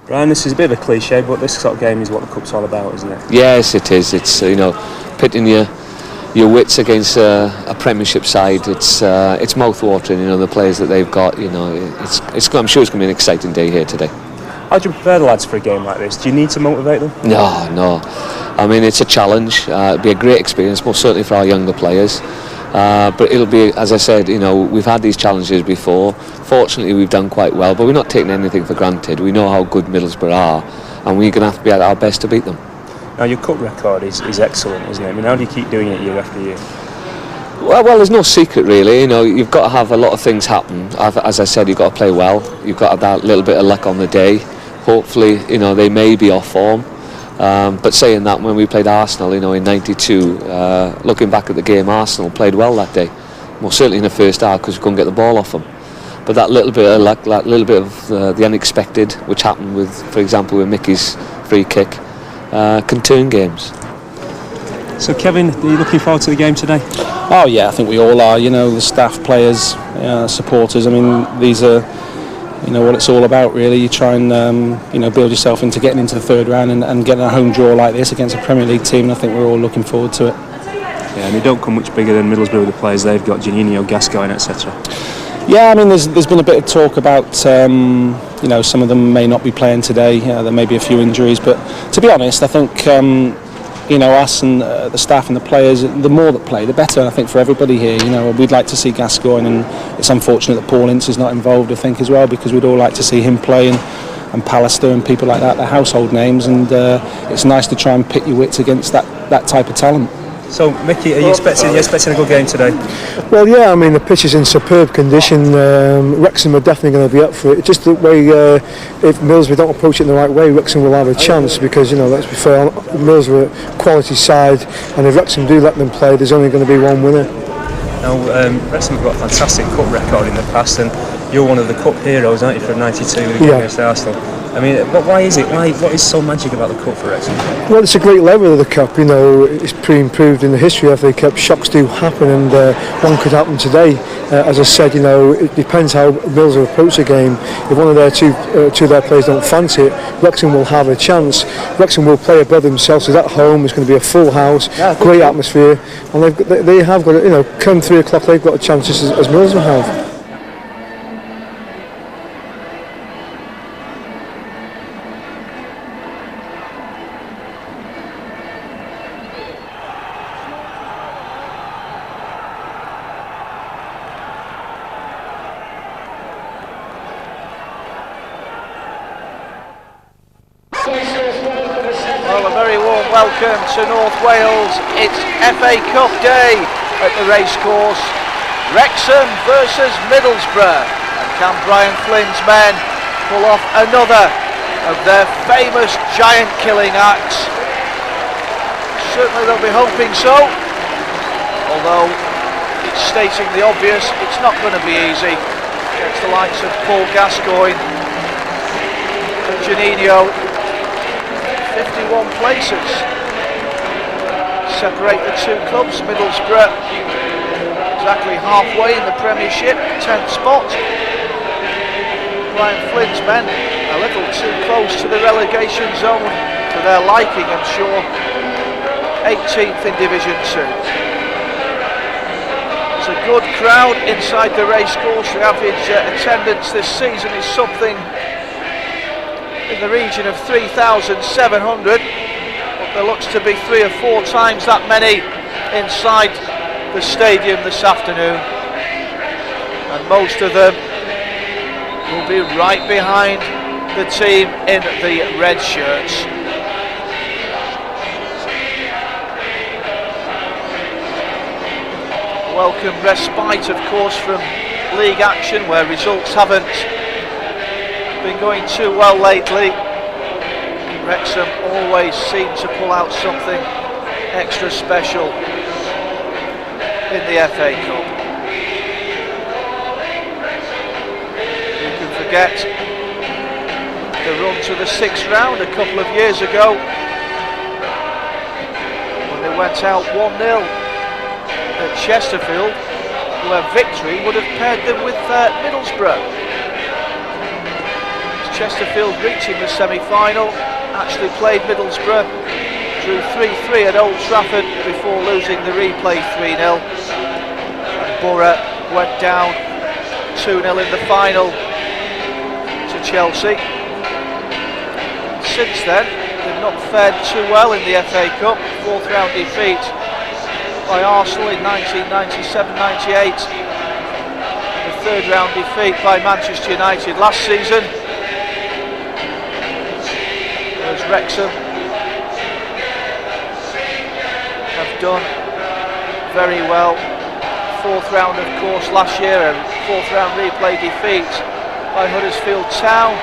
Brian, this is a bit of a cliche, but this sort of game is what the cup's all about, isn't it? Yes, it is. It's pitting your wits against a Premiership side. It's mouth-watering. The players that they've got. I'm sure it's going to be an exciting day here today. How do you prepare the lads for a game like this? Do you need to motivate them? No. I mean, it's a challenge. It'll be a great experience, most certainly for our younger players. But it'll be, as I said, we've had these challenges before. Fortunately, we've done quite well, but we're not taking anything for granted. We know how good Middlesbrough are, and we're going to have to be at our best to beat them. Now, your cup record is excellent, isn't it? I mean, how do you keep doing it year after year? Well, there's no secret really. You've got to have a lot of things happen. As I said, you've got to play well. You've got to have that little bit of luck on the day. Hopefully, they may be off form. But saying that, when we played Arsenal, in '92, looking back at the game, Arsenal played well that day. Well, certainly in the first half, because we couldn't get the ball off them. But that little bit of luck, that little bit of the unexpected, which happened with, for example, with Mickey's free kick, can turn games. So, Kevin, are you looking forward to the game today? Oh yeah, I think we all are. The staff, players, supporters. I mean, these are. What it's all about really. You try and build yourself into getting into the third round and getting a home draw like this against a Premier League team, and I think we're all looking forward to it. Yeah, and they don't come much bigger than Middlesbrough with the players they've got, Janino, Gascoigne, etc. Yeah, I mean there's been a bit of talk about some of them may not be playing today. There may be a few injuries, but to be honest, I think us and the staff and the players, the more that play, the better. I think for everybody here, we'd like to see Gascoigne, and it's unfortunate that Paul Ince is not involved, I think, as well, because we'd all like to see him play, and Pallister and people like that. They're household names, and it's nice to try and pit your wits against that type of talent. So, Mickey, are you expecting a good game today? Well, yeah, I mean, the pitch is in superb condition. Wrexham are definitely going to be up for it. Just the way, if Middlesbrough don't approach it in the right way, Wrexham will have a chance, because, let's be fair, Middlesbrough are a quality side, and if Wrexham do let them play, there's only going to be one winner. Now, Wrexham have got a fantastic cup record in the past, and you're one of the cup heroes, aren't you, for '92 with the game against Arsenal? I mean, but why is it? What is so magic about the cup for Wrexham? Well, it's a great level of the cup. It's pre-improved in the history of the cup. Shocks do happen, and one could happen today. As I said, it depends how Middlesbrough approach the game. If one of their two of their players don't fancy it, Wrexham will have a chance. Wrexham will play above themselves. It's at home. It's going to be a full house, great atmosphere, and they have got to, come 3 o'clock, they've got a chance just as Middlesbrough have. Well, a very warm welcome to North Wales. It's FA Cup day at the racecourse. Wrexham versus Middlesbrough. And can Brian Flynn's men pull off another of their famous giant killing acts? Certainly they'll be hoping so. Although, it's stating the obvious, it's not going to be easy against the likes of Paul Gascoigne and Janino. 51 places separate the two clubs. Middlesbrough exactly halfway in the Premiership, 10th spot. Brian Flynn's men a little too close to the relegation zone for their liking, I'm sure. 18th in Division 2. It's a good crowd inside the racecourse. The average attendance this season is something in the region of 3,700, but there looks to be 3 or 4 times that many inside the stadium this afternoon, and most of them will be right behind the team in the red shirts. Welcome respite, of course, from league action, where results haven't been going too well lately. Wrexham always seem to pull out something extra special in the FA Cup. Who can forget the run to the 6th round a couple of years ago, when they went out 1-0 at Chesterfield, where victory would have paired them with Middlesbrough. Chesterfield reaching the semi-final, actually played Middlesbrough, drew 3-3 at Old Trafford before losing the replay 3-0. And Borough went down 2-0 in the final to Chelsea. Since then, they've not fared too well in the FA Cup. Fourth round defeat by Arsenal in 1997-98. The third round defeat by Manchester United last season. Whereas Wrexham have done very well. Fourth round, of course, last year, a fourth round replay defeat by Huddersfield Town,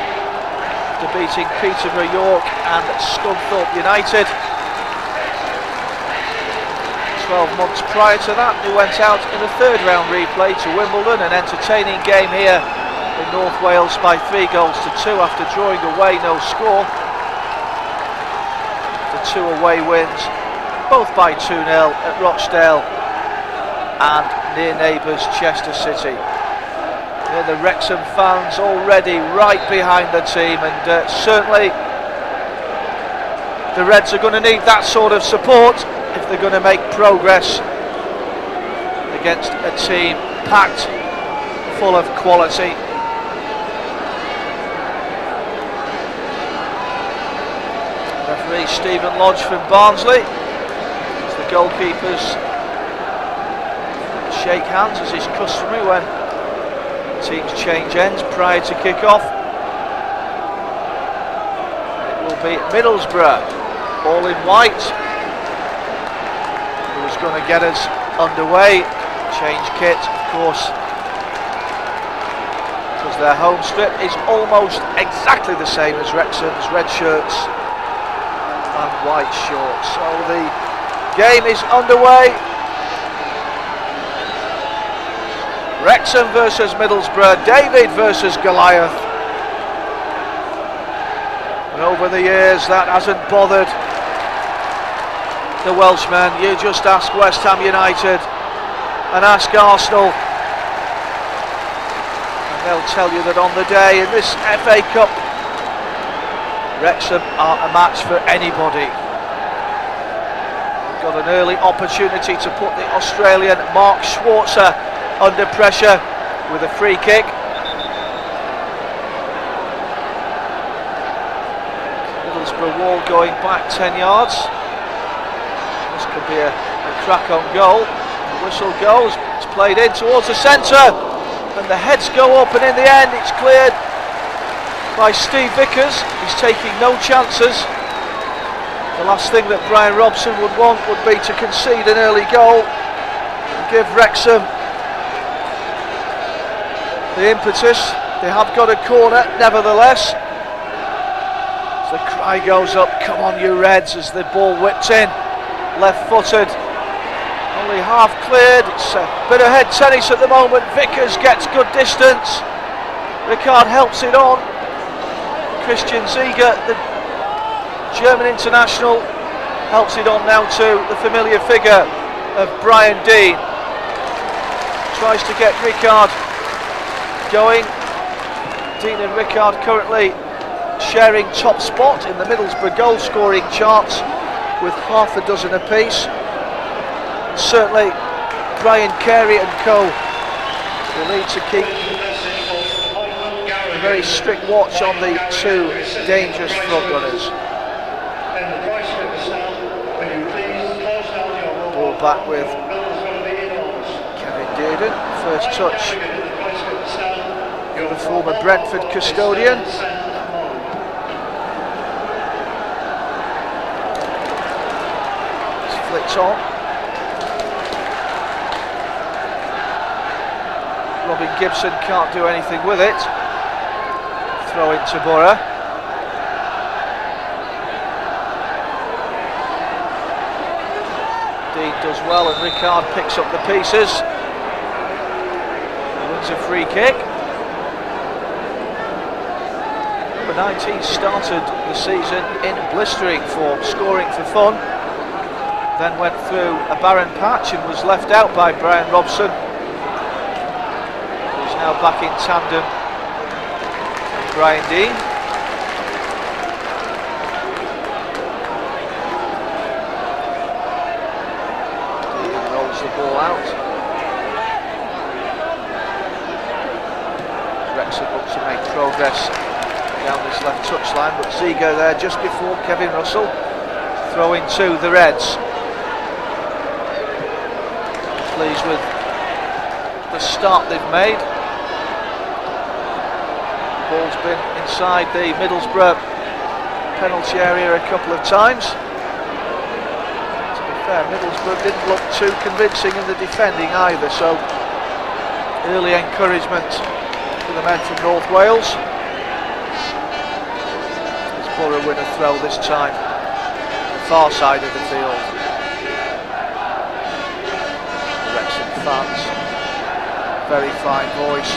defeating Peterborough, York and Scunthorpe United. 12 months prior to that, they went out in a third round replay to Wimbledon, an entertaining game here in North Wales by 3-2 after drawing away, no score. The two away wins, both by 2-0 at Rochdale and near neighbours Chester City. Yeah, the Wrexham fans already right behind the team, and certainly the Reds are going to need that sort of support if they're going to make progress against a team packed full of quality. Referee Stephen Lodge from Barnsley, as the goalkeepers shake hands as is customary when teams change ends prior to kick-off. It will be Middlesbrough, all in white, who's going to get us underway. Change kit, of course, because their home strip is almost exactly the same as Wrexham's, red shirts and white shorts. So the game is underway. Wrexham versus Middlesbrough, David versus Goliath. And over the years that hasn't bothered the Welshmen. You just ask West Ham United and ask Arsenal, and they'll tell you that on the day in this FA Cup, Wrexham are a match for anybody. Got an early opportunity to put the Australian Mark Schwarzer under pressure with a free kick. Middlesbrough wall going back 10 yards. This could be a crack on goal. The whistle goes, it's played in towards the centre, and the heads go up, and in the end it's cleared by Steve Vickers. He's taking no chances. The last thing that Brian Robson would want would be to concede an early goal and give Wrexham the impetus. They have got a corner nevertheless. As the cry goes up, come on you Reds, as the ball whipped in, left footed, only half cleared. It's a bit of head tennis at the moment. Vickers gets good distance, Ricard helps it on. Christian Ziege, the German international, helps it on now to the familiar figure of Brian Dean. Tries to get Ricard going. Dean and Ricard currently sharing top spot in the Middlesbrough goal scoring charts with half a dozen apiece. Certainly Brian Carey and co will need to keep a very strict watch on the two dangerous front runners. Ball back with Kevin Dearden, first touch, the former Brentford custodian. It's flicked on. Robin Gibson can't do anything with it. Throw into Borough. Dean does well, and Ricard picks up the pieces. Wins a free kick. Number 19 started the season in blistering form, scoring for fun. Then went through a barren patch and was left out by Brian Robson, who's now back in tandem with Brian Dean. out. Wrexham looks to make progress down this left touchline, but Ziege there just before Kevin Russell. Throw in to the Reds. Pleased with the start they've made. The ball's been inside the Middlesbrough penalty area a couple of times. To be fair, Middlesbrough didn't look too convincing in the defending either, so early encouragement for the men from North Wales. As Borough win a throw this time, the far side of the field. Wrexham fans, very fine voice.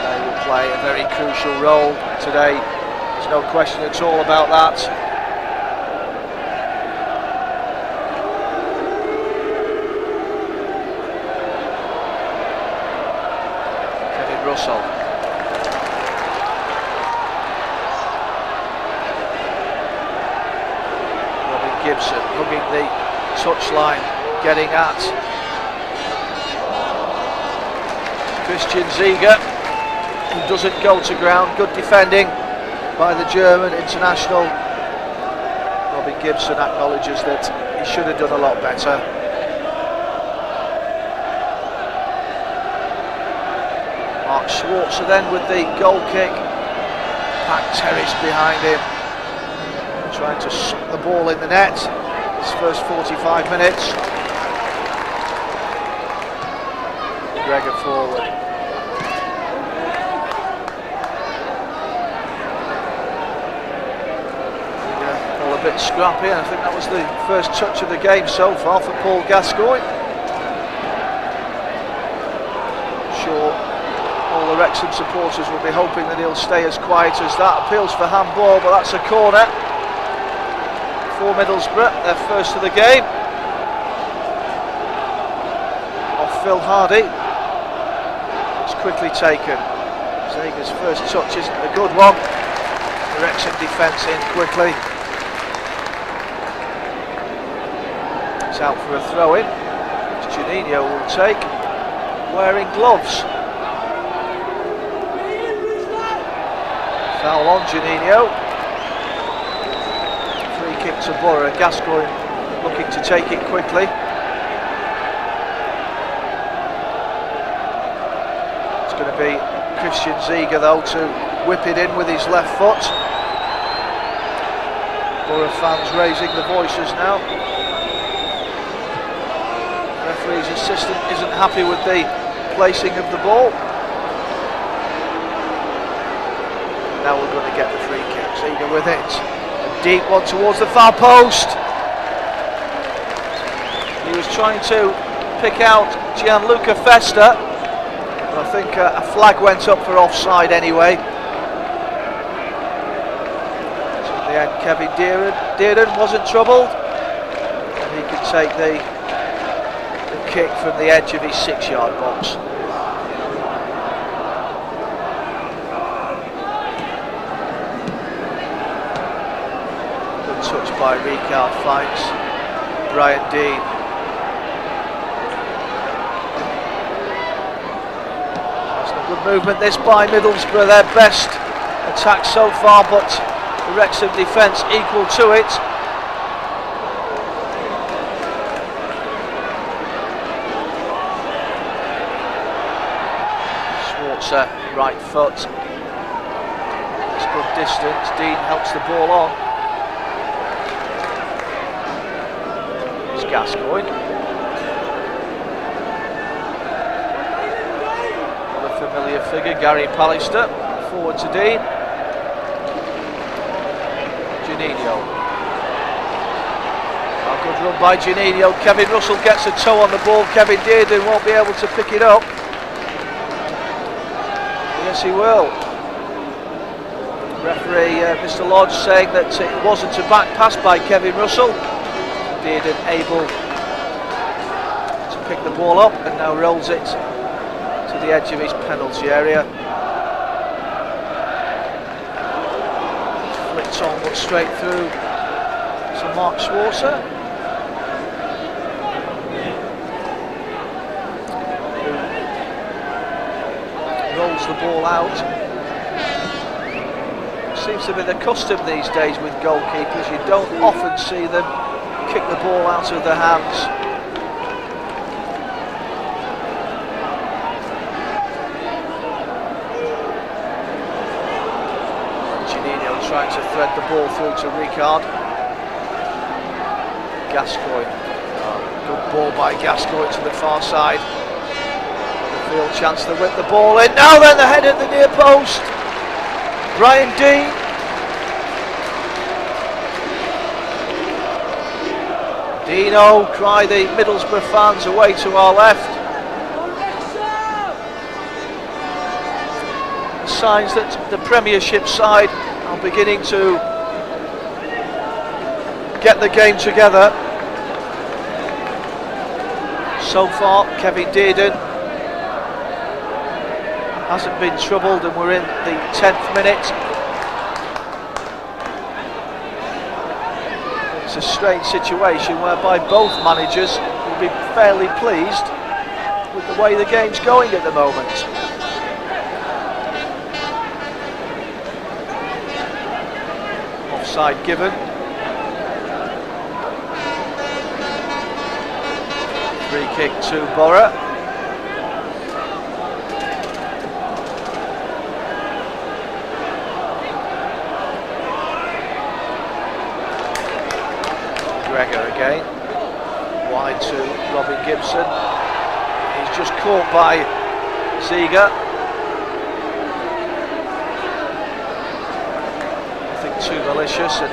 They will play a very crucial role today. There's no question at all about that. Kevin Russell. Robin Gibson hugging the touchline, getting at Christian Ziege, who doesn't go to ground. Good defending by the German international. Robin Gibson acknowledges that he should have done a lot better. Mark Schwarzer then with the goal kick. Pat Terrace behind him, trying to suck the ball in the net. His first 45 minutes. Gregor forward. Yeah, all a bit scrappy, and I think that was the first touch of the game so far for Paul Gascoigne. Sure, all the Wrexham supporters will be hoping that he'll stay as quiet as that. Appeals for handball, but that's a corner for Middlesbrough, their first of the game. Off Phil Hardy. It's quickly taken. Ziege's first touch isn't a good one. The Wrexham defence in quickly. It's out for a throw-in, which Juninho will take, wearing gloves. Foul on Juninho. Free kick to Borough. Gascoigne looking to take it quickly. It's going to be Christian Ziege though to whip it in with his left foot. Borough fans raising the voices now. The referee's assistant isn't happy with the placing of the ball. Now we're going to get the free kick. Ziege with it. A deep one towards the far post. He was trying to pick out Gianluca Festa, but I think a flag went up for offside anyway. So in the end, Kevin Dearden wasn't troubled, and he could take the kick from the edge of his 6-yard box. Touch by Ricard finds Brian Dean. That's a good movement this by Middlesbrough, their best attack so far, but the Wrexham defence equal to it. Schwarzer, right foot. It's good distance. Dean helps the ball on. Gascoigne. What a familiar figure, Gary Pallister. Forward to Dean. Juninho. A good run by Juninho. Kevin Russell gets a toe on the ball. Kevin Dearden won't be able to pick it up. Yes, he will. Referee Mr. Lodge saying that it wasn't a back pass by Kevin Russell. Dearden able to pick the ball up and now rolls it to the edge of his penalty area. Flicked on but straight through to Mark Schwarzer. rolls the ball out. Seems to be the custom these days with goalkeepers. You don't often see them kick the ball out of their hands. Juninho trying to thread the ball through to Ricard. Gascoigne. Good ball by Gascoigne to the far side. Field chance to whip the ball in. Now then, the head at the near post. Brian Dean. Dino, cry the Middlesbrough fans away to our left. Signs that the Premiership side are beginning to get the game together. So far, Kevin Dearden hasn't been troubled, and we're in the 10th minute. It's a strange situation whereby both managers will be fairly pleased with the way the game's going at the moment. Offside given. Free kick to Borough. Again, wide to Robin Gibson. He's just caught by Ziege. Nothing too malicious, and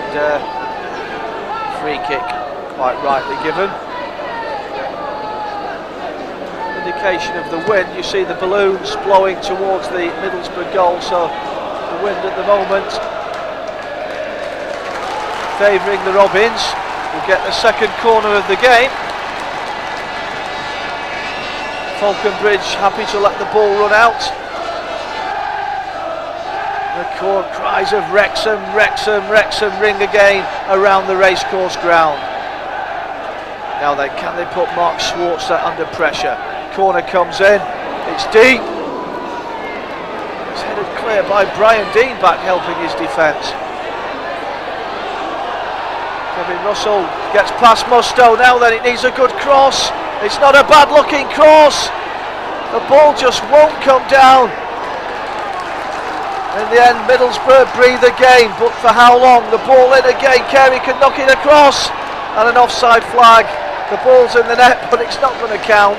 free kick quite rightly given. Indication of the wind. You see the balloons blowing towards the Middlesbrough goal, so the wind at the moment favouring the Robins. We'll get the second corner of the game. Falconbridge happy to let the ball run out. The court cries of Wrexham, Wrexham, Wrexham ring again around the racecourse ground. Now then, can they put Mark Schwarzer under pressure? Corner comes in, it's deep. It's headed clear by Brian Dean, back helping his defence. Kevin Russell gets past Musto. Now then, it needs a good cross. It's not a bad looking cross. The ball just won't come down. In the end, Middlesbrough breathe again, but for how long? The ball in again. Carey can knock it across, and an offside flag. The ball's in the net, but it's not going to count.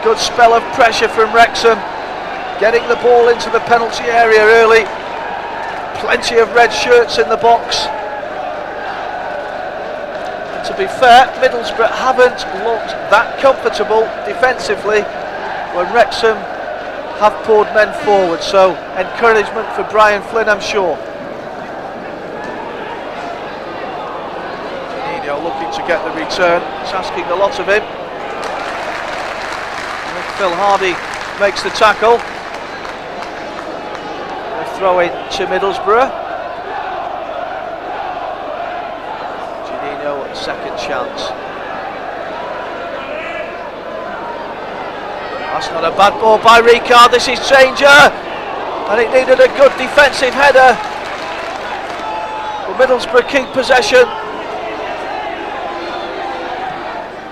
Good spell of pressure from Wrexham, getting the ball into the penalty area early. Plenty of red shirts in the box. And to be fair, Middlesbrough haven't looked that comfortable defensively when Wrexham have poured men forward, so encouragement for Brian Flynn, I'm sure. Juninho looking to get the return. It's asking a lot of him. Phil Hardy makes the tackle. Throw in to Middlesbrough. Juninho, second chance. That's not a bad ball by Ricard. This is danger, and it needed a good defensive header. But Middlesbrough keep possession.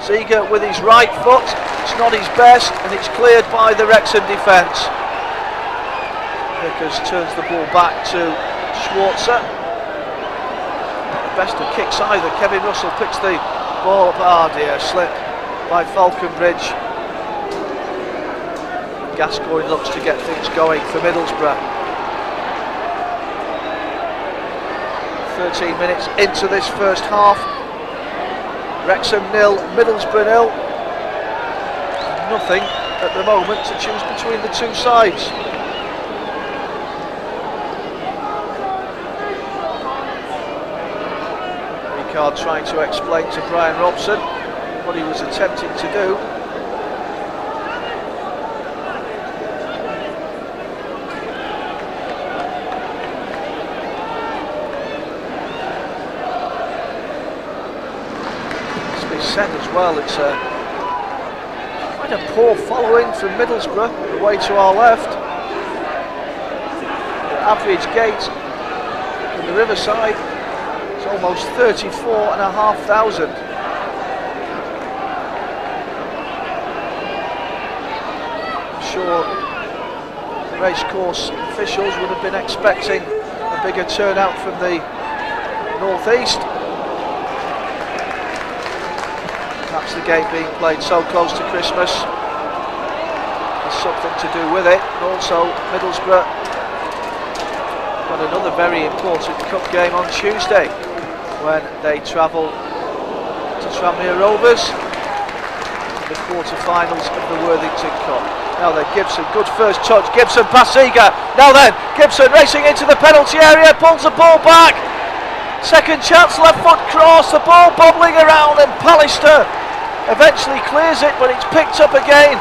Ziege with his right foot. It's not his best, and it's cleared by the Wrexham defence. Vickers turns the ball back to Schwarzer. Not the best of kicks either. Kevin Russell picks the ball up. Ah dear, slip by Falconbridge. Gascoigne looks to get things going for Middlesbrough. 13 minutes into this first half. Wrexham 0, Middlesbrough 0. Nothing at the moment to choose between the two sides. Ricard trying to explain to Brian Robson what he was attempting to do. As we said as well, it's a Quite a poor following from Middlesbrough, away to our left. The average gate in the Riverside is almost 34,500. I'm sure the racecourse officials would have been expecting a bigger turnout from the northeast. Perhaps the game being played so close to Christmas has something to do with it. And also Middlesbrough got another very important cup game on Tuesday when they travel to Tranmere Rovers in the quarter-finals of the Worthington Cup. Now then, Gibson, good first touch, Gibson past Seeger. Now then, Gibson racing into the penalty area, pulls the ball back. Second chance, left foot cross, the ball bobbling around, and Pallister eventually clears it, but it's picked up again.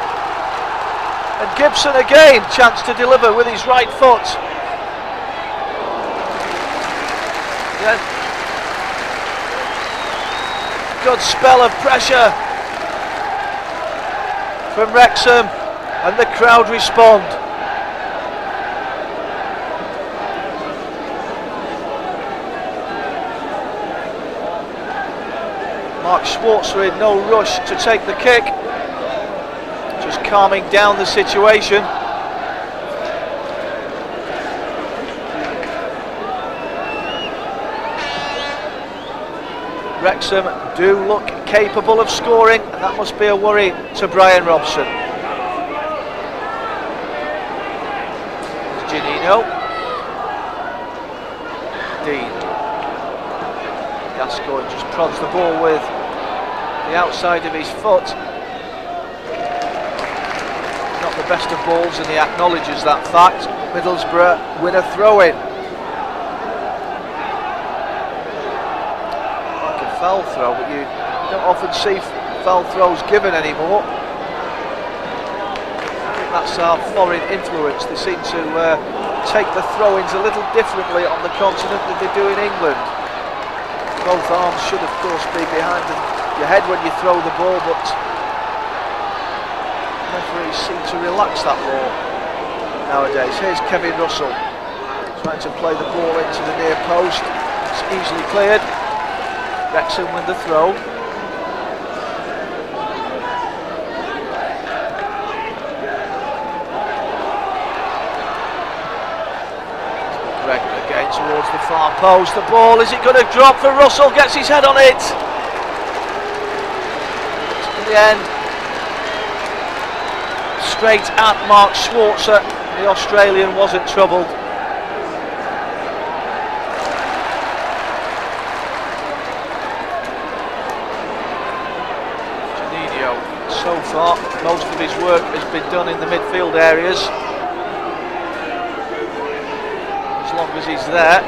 And Gibson again, chance to deliver with his right foot. Yeah. Good spell of pressure from Wrexham, and the crowd respond. Mark Schwarzer in no rush to take the kick, just calming down the situation. Wrexham do look capable of scoring, and that must be a worry to Brian Robson. Janino. Dean. Gascoigne just prods the ball with the outside of his foot. Not the best of balls, and he acknowledges that fact. Middlesbrough win a throw-in. Like a foul throw, but you don't often see foul throws given anymore. I think that's our foreign influence. They seem to take the throw-ins a little differently on the continent than they do in England. Both arms should of course be behind your head when you throw the ball, but referees seem to relax that law nowadays. Here's Kevin Russell trying to play the ball into the near post. It's easily cleared. Wrexham win the throw. Again towards the far post. The ball, is it going to drop for Russell? Gets his head on it. In the end, straight at Mark Schwarzer. The Australian wasn't troubled. Janino, so far, most of his work has been done in the midfield areas. As long as he's there,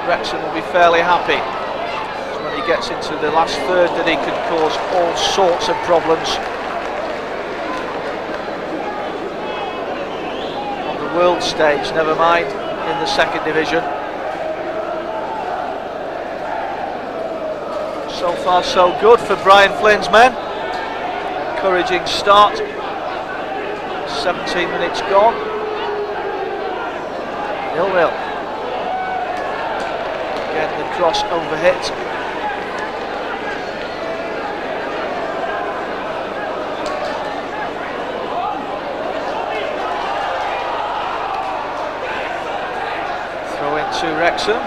Wrexham will be fairly happy. It's when he gets into the last third that he can cause all sorts of problems. On the world stage, never mind in the second division. So far so good for Brian Flynn's men. Encouraging start. 17 minutes gone. 0-0. Again, the cross overhit. Throw into Wrexham.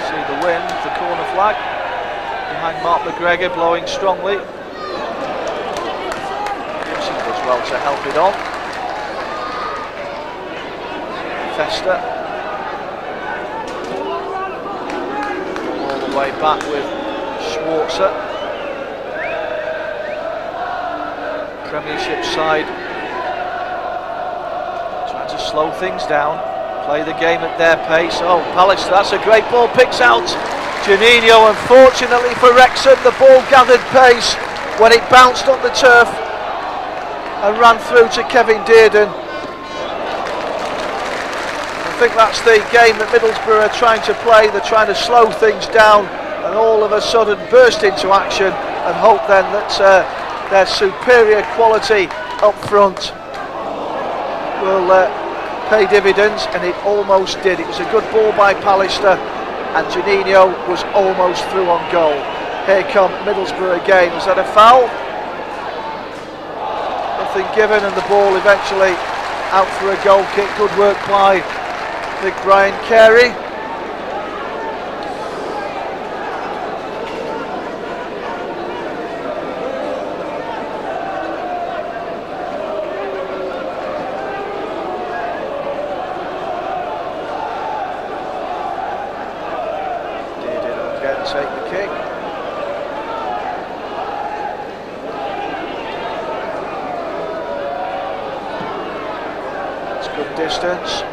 See the wind, the corner flag. Behind Mark McGregor, blowing strongly. Gibson does well to help it on. Fester. All the way back with Schwarzer. Premiership side trying to slow things down, play the game at their pace. Oh, Pallister, that's a great ball, picks out Janino. Unfortunately for Wrexham, the ball gathered pace when it bounced on the turf and ran through to Kevin Dearden. I think that's the game that Middlesbrough are trying to play. They're trying to slow things down and all of a sudden burst into action and hope then that their superior quality up front will pay dividends, and it almost did. It was a good ball by Pallister, and Juninho was almost through on goal. Here come Middlesbrough again. Was that a foul? Nothing given, and the ball eventually out for a goal kick. Good work by big Brian Carey. Take the kick. That's good distance.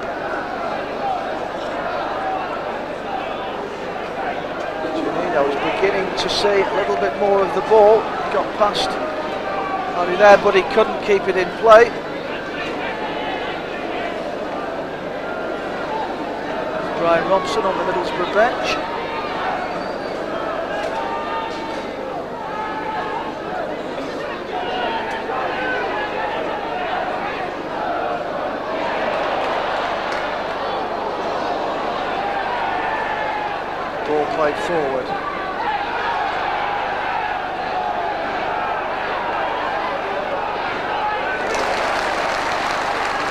Juninho is beginning to see a little bit more of the ball. Got past Harry there, but he couldn't keep it in play. Brian Robson on the Middlesbrough bench. Ball played forward.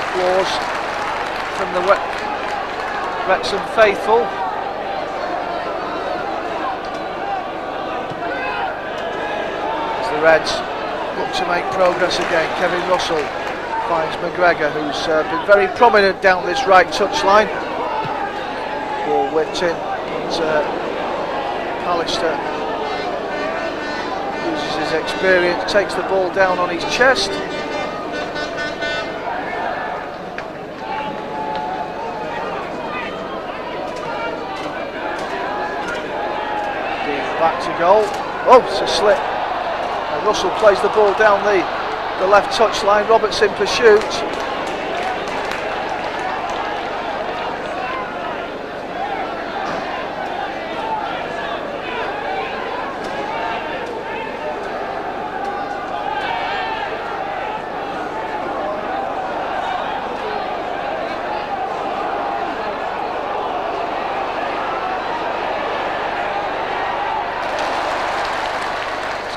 Applause from the Wrexham faithful. As the Reds look to make progress again. Kevin Russell finds McGregor, who's been very prominent down this right touchline. Ball whipped in. Pallister uses his experience, takes the ball down on his chest. Back to goal. Oh, it's a slip. And Russell plays the ball down the left touchline. Robertson pursuit.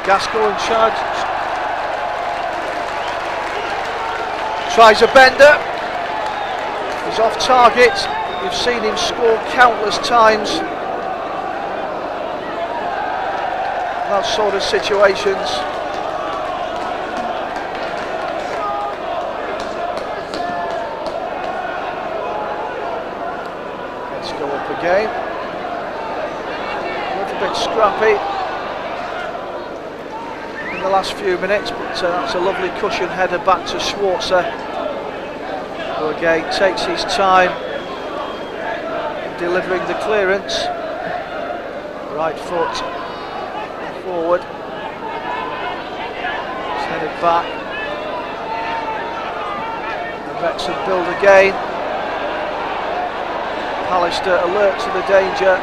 Gaskell in charge. Tries a bender. He's off target. You've seen him score countless times. That sort of situations. Let's go up again. A little bit scrappy in the last few minutes, but that's a lovely cushion header back to Schwarzer, who again takes his time in delivering the clearance. Right foot forward, it's headed back, and Wrexham build again. Pallister alert to the danger,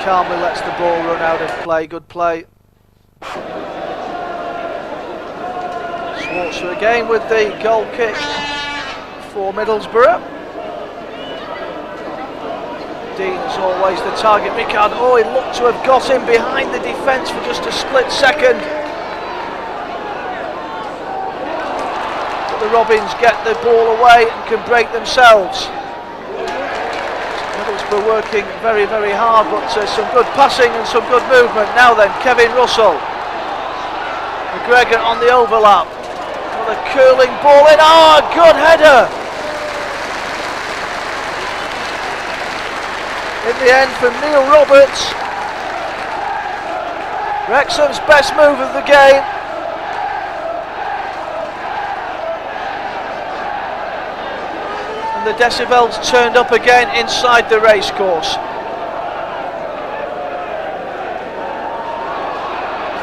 calmly lets the ball run out of play. Good play. Schwarzer again with the goal kick for Middlesbrough. Dean is always the target. Ricard, oh, he looked to have got him behind the defence for just a split second. But the Robins get the ball away and can break themselves. Middlesbrough working very, very hard, but some good passing and some good movement. Now then, Kevin Russell. McGregor on the overlap. A curling ball in. Oh, good header! In the end from Neil Roberts. Wrexham's best move of the game. And the decibels turned up again inside the racecourse.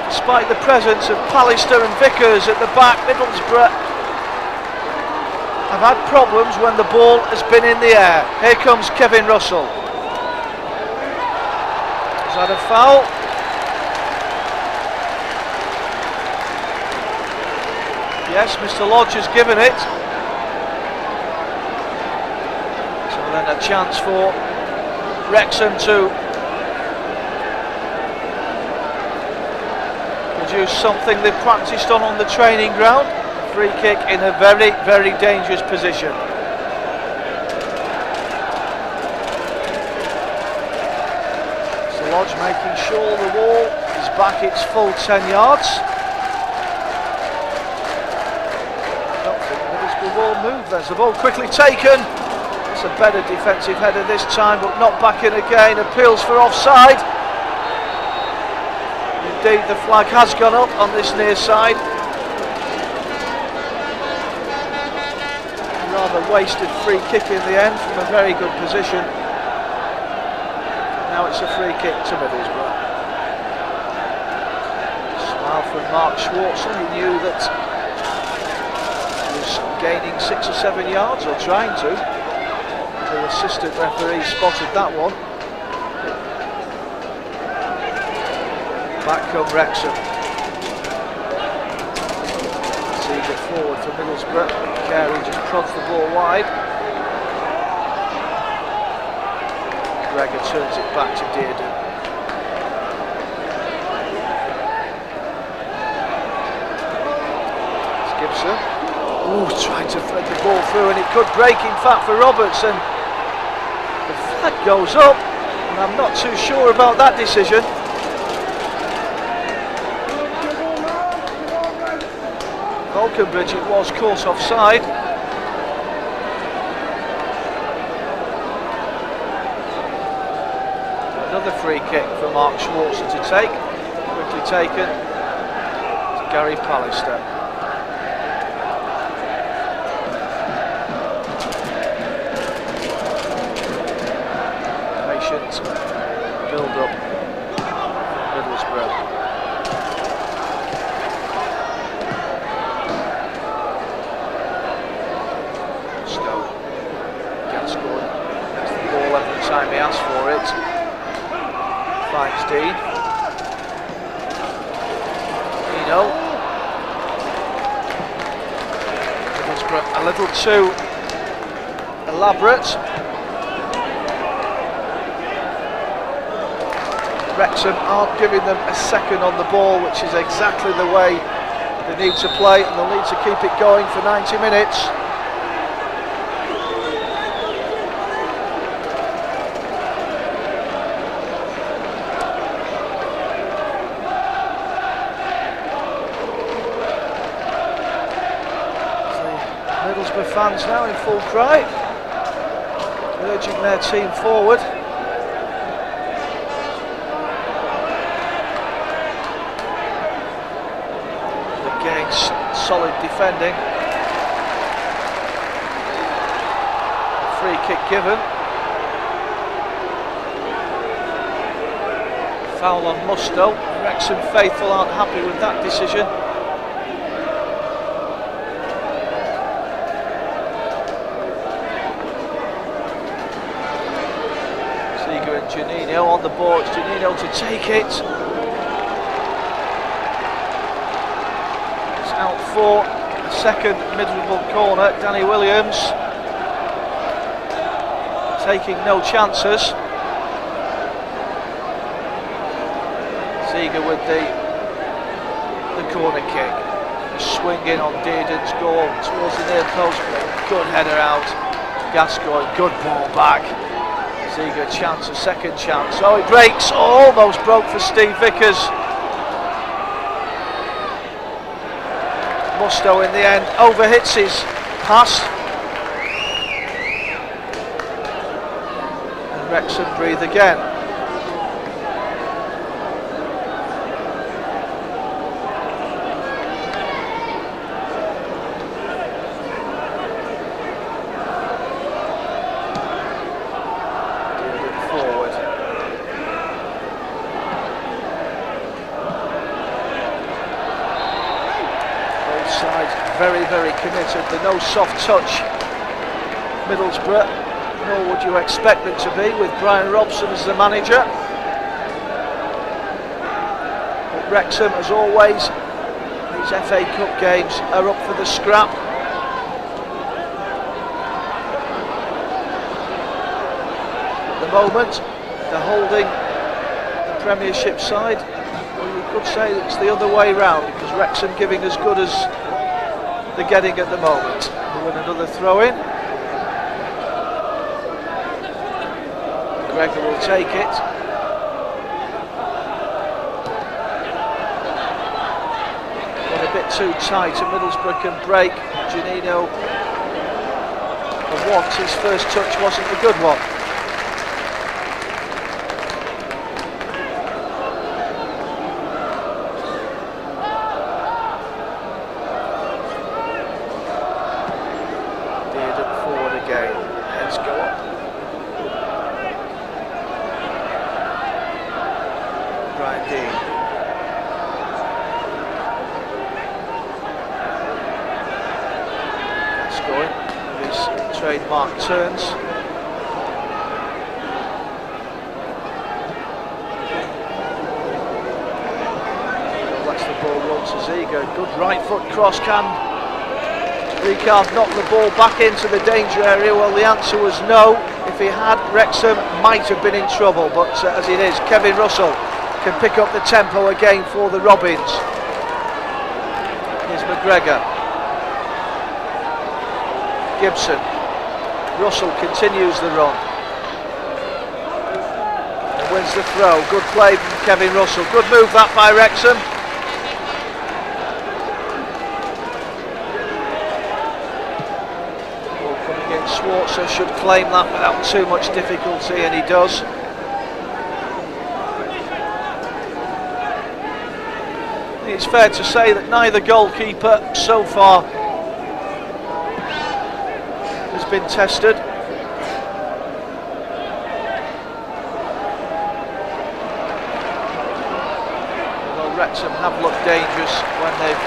Despite the presence of Pallister and Vickers at the back, Middlesbrough have had problems when the ball has been in the air. Here comes Kevin Russell. Is that a foul? Yes, Mr. Lodge has given it. So then a chance for Wrexham to produce something they've practiced on the training ground. Free kick in a very, very dangerous position. So Lodge making sure the wall is back its full 10 yards. The ball moved. There's the ball quickly taken. It's a better defensive header this time, but not back in again. Appeals for offside. Indeed, the flag has gone up on this near side. Rather wasted free kick in the end from a very good position. Now it's a free kick to Middlesbrough. Smile from Mark Schwartzel. He knew that gaining 6 or 7 yards, or trying to. The assistant referee spotted that one. Back come Wrexham. Seager forward for Middlesbrough. Carey just prods the ball wide. Gregor turns it back to Dearden. It's Gibson. Oh, trying to thread the ball through, and it could break in fact for Roberts, and the flag goes up, and I'm not too sure about that decision. Falconbridge, it was caught offside. Another free kick for Mark Schwartz to take, quickly taken to Gary Pallister. Build up Middlesbrough. Stowe. Gascoigne gets the ball every time he asks for it. Finds Dean. Middlesbrough a little too elaborate. Wrexham aren't giving them a second on the ball, which is exactly the way they need to play, and they'll need to keep it going for 90 minutes. The Middlesbrough fans now in full cry, urging their team forward. Solid defending. Free kick given. Foul on Musto. Wrexham faithful aren't happy with that decision. Seager and Janino on the board. Janino to take it. Out for the second Middlesbrough corner. Danny Williams taking no chances. Seager with the corner kick. Swinging on Dearden's goal towards the near post. Good header out. Gascoigne, good ball back. Seager chance, a second chance. Oh, it breaks. Oh, almost broke for Steve Vickers. Musto in the end overhits his pass, and Wrexham breathe again. Forward. Sides very, very committed. They're no soft touch, Middlesbrough, nor would you expect them to be with Brian Robson as the manager. But Wrexham, as always, the These FA Cup games are up for the scrap. At the moment, they're holding the Premiership side. Well, you could say it's the other way round, because Wrexham giving as good as they're getting at the moment. We'll win another throw-in. Gregor will take it. Got a bit too tight and Middlesbrough can break. Janino, for once, his first touch wasn't a good one. Dearden forward again. Let's go up. Brian Dean. That's going with his trademark turns. Lets the ball run to Ziga. Good right foot cross. Can Ricard knock the ball back into the danger area? Well, the answer was no. If he had, Wrexham might have been in trouble, but as it is, Kevin Russell can pick up the tempo again for the Robins. Here's McGregor. Gibson. Russell continues the run. And wins the throw. Good play from Kevin Russell. Good move that by Wrexham. Ball coming in. Schwarzer should claim that without too much difficulty, and he does. It's fair to say that neither goalkeeper so far has been tested. Although Wrexham have looked dangerous when they've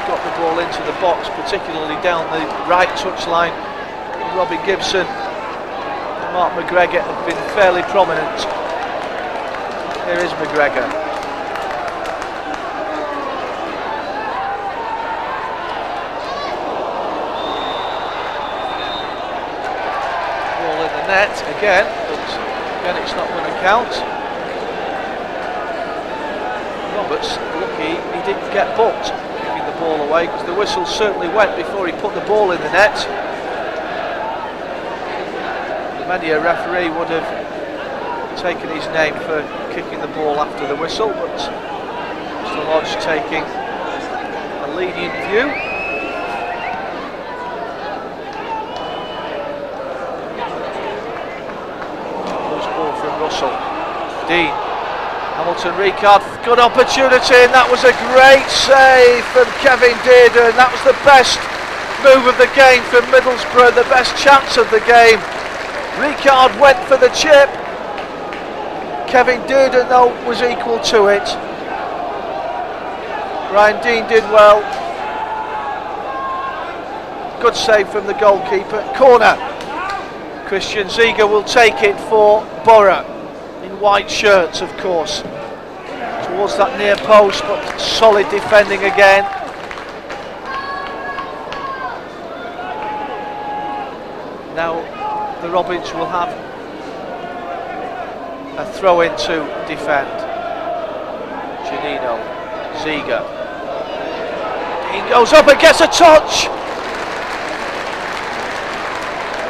got the ball into the box, particularly down the right touchline. Robbie Gibson and Mark McGregor have been fairly prominent. Here is McGregor. Net again, but again it's not going to count. Roberts lucky he didn't get booked giving the ball away, because the whistle certainly went before he put the ball in the net. Many a referee would have taken his name for kicking the ball after the whistle, but Mr. Lodge taking a lenient view. Russell, Dean, Hamilton, Ricard, good opportunity, and that was a great save from Kevin Dearden. That was the best move of the game from Middlesbrough, the best chance of the game. Ricard went for the chip. Kevin Dearden, though, was equal to it. Brian Dean did well. Good save from the goalkeeper. Corner. Christian Ziga will take it for Borough, in white shirts of course, towards that near post, but solid defending again. Now the Robins will have a throw in to defend. Janino, Ziga. He goes up and gets a touch.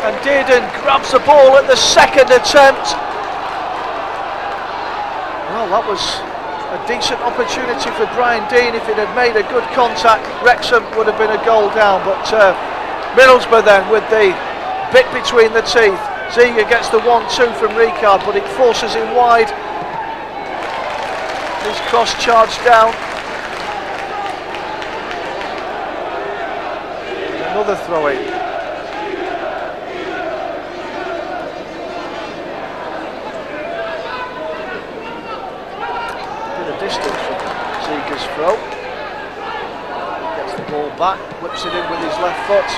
And Dearden grabs the ball at the second attempt. Well, that was a decent opportunity for Brian Dean. If it had made a good contact, Wrexham would have been a goal down. But Middlesbrough then with the bit between the teeth. Ziga gets the 1-2 from Ricard, but it forces him wide. His cross charged down. Another throw in. Distance from Ziga's throw. Gets the ball back, whips it in with his left foot.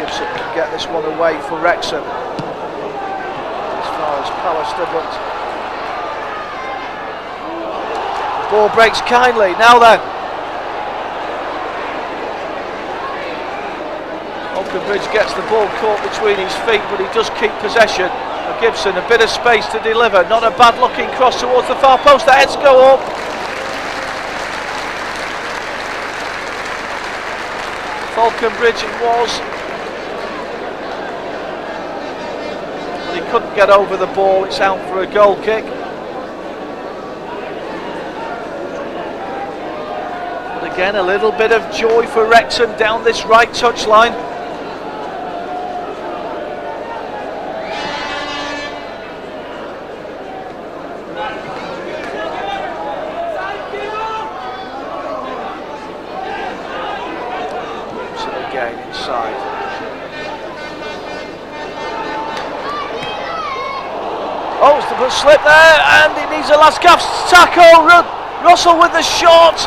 Gibson can get this one away for Wrexham. As far as Pallister, but Ball breaks kindly. Now then. Falconbridge gets the ball caught between his feet, but he does keep possession. Gibson, a bit of space to deliver. Not a bad looking cross towards the far post. The heads go up. Falconbridge it was. But he couldn't get over the ball. It's out for a goal kick. And again, a little bit of joy for Wrexham down this right touchline. Inside. Oh, it's the slip there, and it needs a last gasp tackle. Russell with the shot,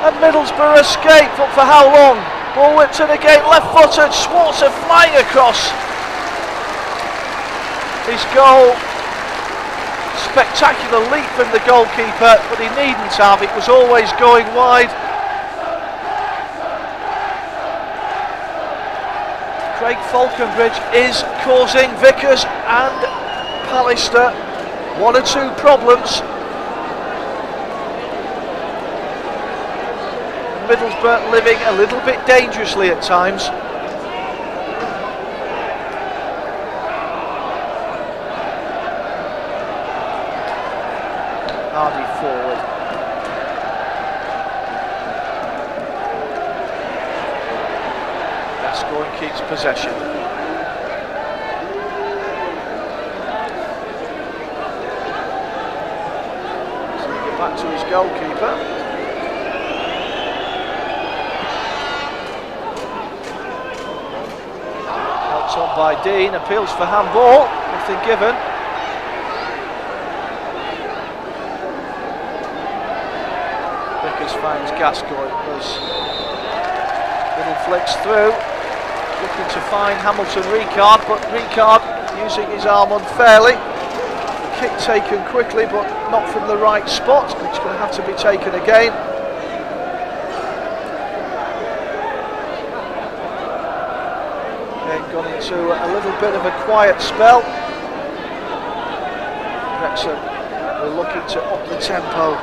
and Middlesbrough escape, but for how long? Ball whipped in again, left-footed. Schwarzer flying across. His goal, spectacular leap from the goalkeeper, but he needn't have. It was always going wide. Craig Falconbridge is causing Vickers and Pallister one or two problems. Middlesbrough living a little bit dangerously at times. Hardy forward. Gascoigne keeps possession. So we get back to his goalkeeper. Helped on by Dean, appeals for handball, nothing given. Vickers finds Gascoigne, little flicks through. Looking to find Hamilton Ricard, but Ricard using his arm unfairly. Kick taken quickly, but not from the right spot. It's going to have to be taken again. Again, gone into a little bit of a quiet spell. Wrexham are looking to up the tempo,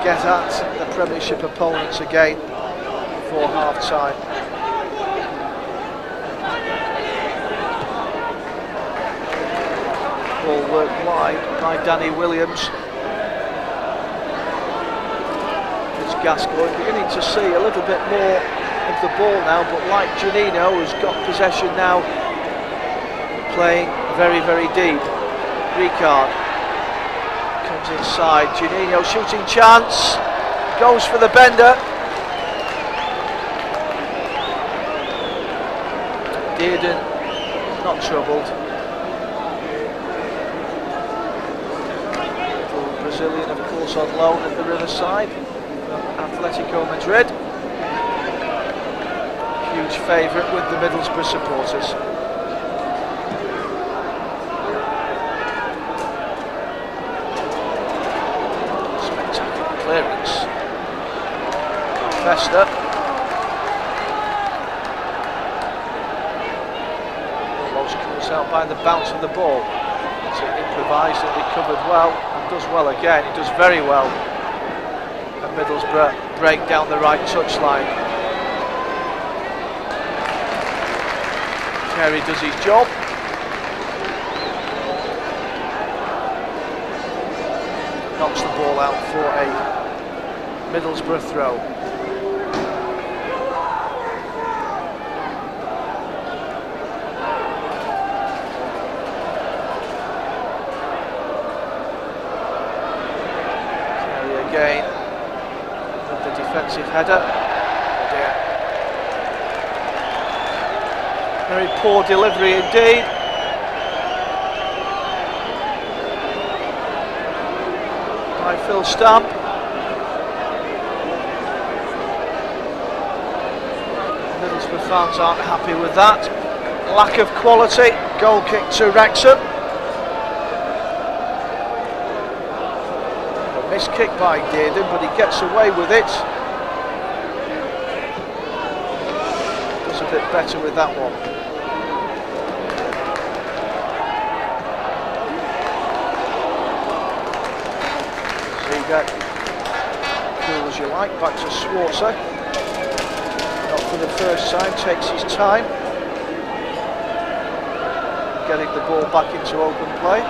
get at the Premiership opponents again before half-time. Ball worked wide by Danny Williams. It's Gascoigne beginning to see a little bit more of the ball now, but like Janino, who's got possession now, playing very, very deep. Ricard comes inside. Janino shooting chance, goes for the bender. Dearden not troubled. Brazilian, of course, on loan at the Riverside from Atletico Madrid. Huge favourite with the Middlesbrough supporters. Spectacular clearance. Festa. Almost comes out by the bounce of the ball. So improvised and recovered well. Does well again, he does very well. And Middlesbrough break down the right touchline. Kerry does his job. Knocks the ball out for a Middlesbrough throw. Again with the defensive header. Oh dear. Very poor delivery indeed. By Phil Stamp. Middlesbrough fans aren't happy with that. Lack of quality. Goal kick to Wrexham. Missed kick by Dearden, but he gets away with it. Does a bit better with that one. Ziga, cool as you like, back to Schwarzer. Not for the first time, takes his time. Getting the ball back into open play.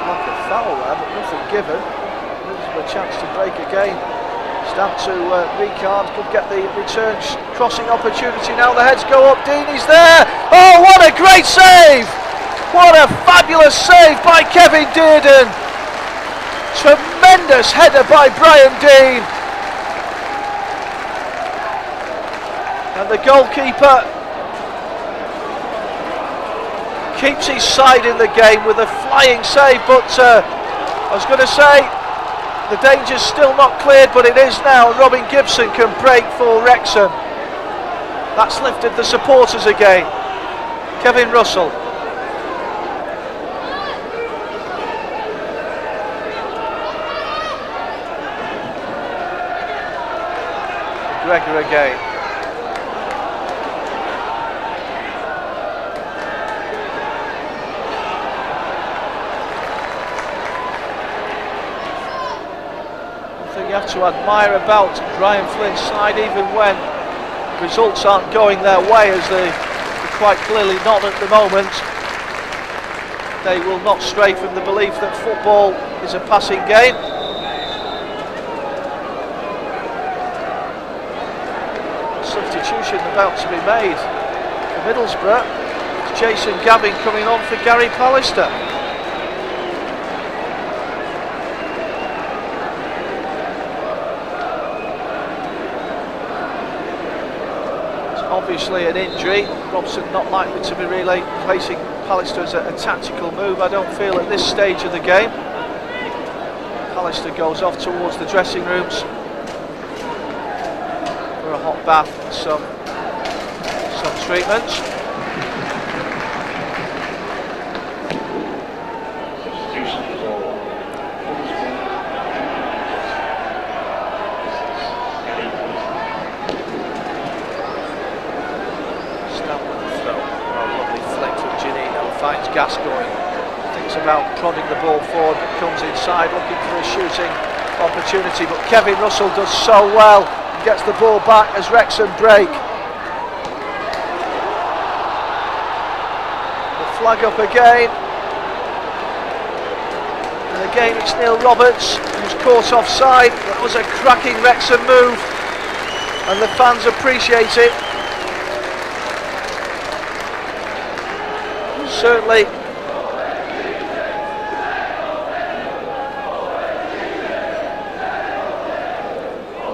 Like a foul there, but nothing given. There's a chance to break again. Stamp to Ricard, could get the return crossing opportunity now. The heads go up, Dean is there. Oh, what a great save! What a fabulous save by Kevin Dearden. Tremendous header by Brian Dean. And the goalkeeper keeps his side in the game with a flying save, but I was going to say the danger's still not cleared, but it is now. Robin Gibson can break for Wrexham. That's lifted the supporters again. Kevin Russell. Gregor again. You have to admire about Brian Flynn's side, even when results aren't going their way, as they're quite clearly not at the moment. They will not stray from the belief that football is a passing game. Substitution about to be made for Middlesbrough. It's Jason Gavin coming on for Gary Pallister. Obviously an injury. Robson not likely to be replacing Pallister as a tactical move, I don't feel, at this stage of the game. Pallister goes off towards the dressing rooms for a hot bath and some treatment. Finds Gascoigne, thinks about prodding the ball forward, but comes inside looking for a shooting opportunity, but Kevin Russell does so well and gets the ball back as Wrexham break. The flag up again, and again it's Neil Roberts who's caught offside. That was a cracking Wrexham move and the fans appreciate it. Certainly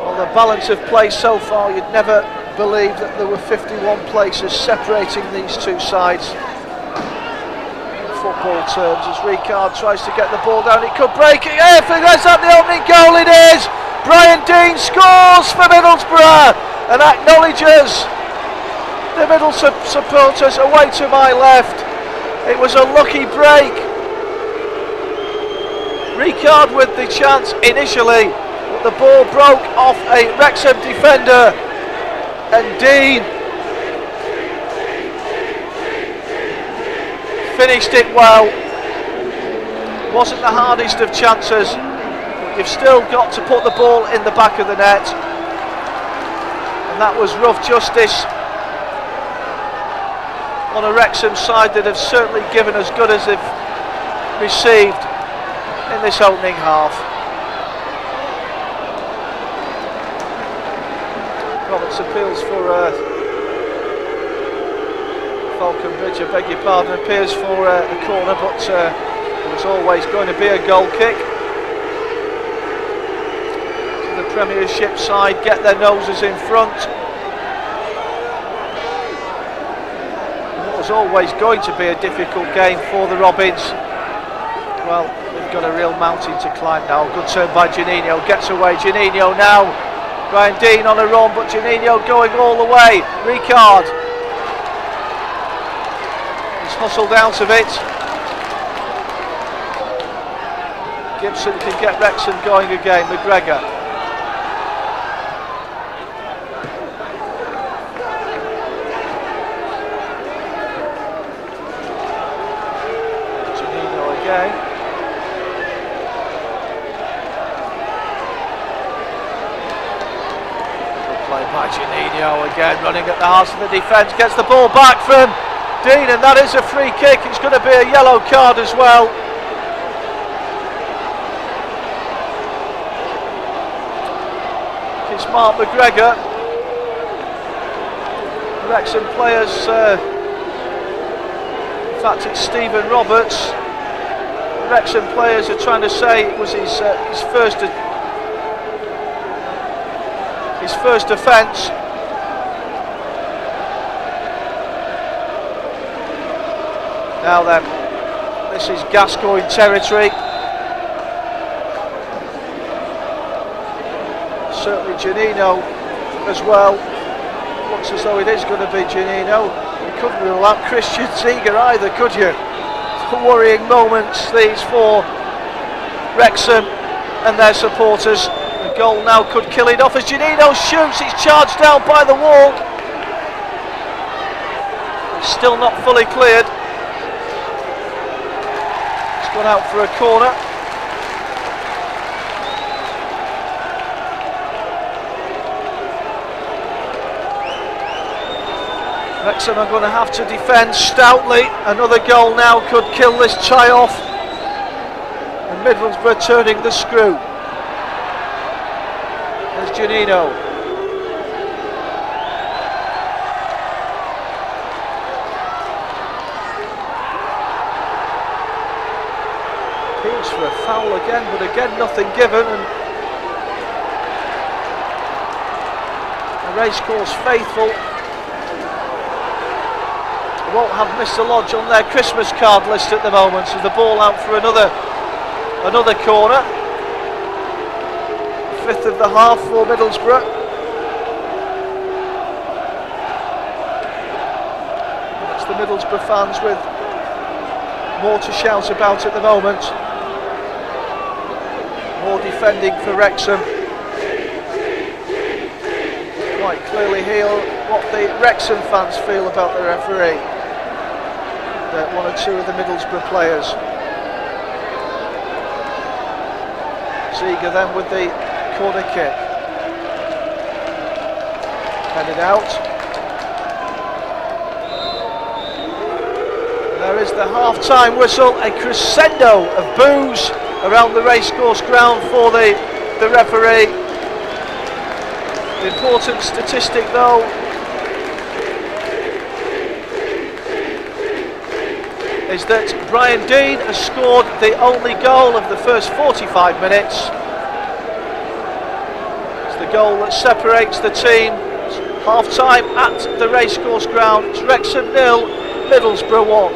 on the balance of play so far, you'd never believe that there were 51 places separating these two sides in football terms, as Ricard tries to get the ball down. It could break it. If that's at the opening goal, it is. Brian Dean scores for Middlesbrough and acknowledges the Middlesbrough supporters away to my left. It was a lucky break. Ricard with the chance initially, but the ball broke off a Wrexham defender, and Dean finished it well. Wasn't the hardest of chances, but you've still got to put the ball in the back of the net, and that was rough justice on a Wrexham side that have certainly given as good as they've received in this opening half. Roberts appeals for Falcon Bridge, I beg your pardon, appears for the corner, but there was always going to be a goal kick. So the Premiership side get their noses in front. Was always going to be a difficult game for the Robins. Well, they've got a real mountain to climb now. Good turn by Juninho, gets away. Juninho now. Brian Dean on a run, but Juninho going all the way. Ricard. He's hustled out of it. Gibson can get Wrexham going again. McGregor. Janino again. Good play by Janino again, running at the heart of the defence. Gets the ball back from Dean, and that is a free kick. It's going to be a yellow card as well. It's Mark McGregor. Wrexham players, in fact it's Stephen Roberts. Wrexham players are trying to say it was his first offence. Now then, this is Gascoigne territory. Certainly Janino as well. Looks as though it is going to be Janino. You couldn't rule out Christian Ziege either, could you? Worrying moments these for Wrexham and their supporters. The goal now could kill it off as Janino shoots. He's charged down by the wall. It's still not fully cleared. It's gone out for a corner. Wrexham are going to have to defend stoutly. Another goal now could kill this tie off. And Middlesbrough turning the screw. There's Janino. Appeals for a foul again, but again nothing given. And the racecourse faithful won't have Mr. Lodge on their Christmas card list at the moment, so the ball out for another corner. Fifth of the half for Middlesbrough. That's the Middlesbrough fans with more to shout about at the moment. More defending for Wrexham. Quite clearly here what the Wrexham fans feel about the referee. One or two of the Middlesbrough players. Ziege then with the corner kick. Headed out. There is the half-time whistle, a crescendo of boos around the racecourse ground for the referee. The important statistic though is that Brian Dean has scored the only goal of the first 45 minutes. It's the goal that separates the team. Half-time at the racecourse ground. It's Wrexham 0, Middlesbrough 1.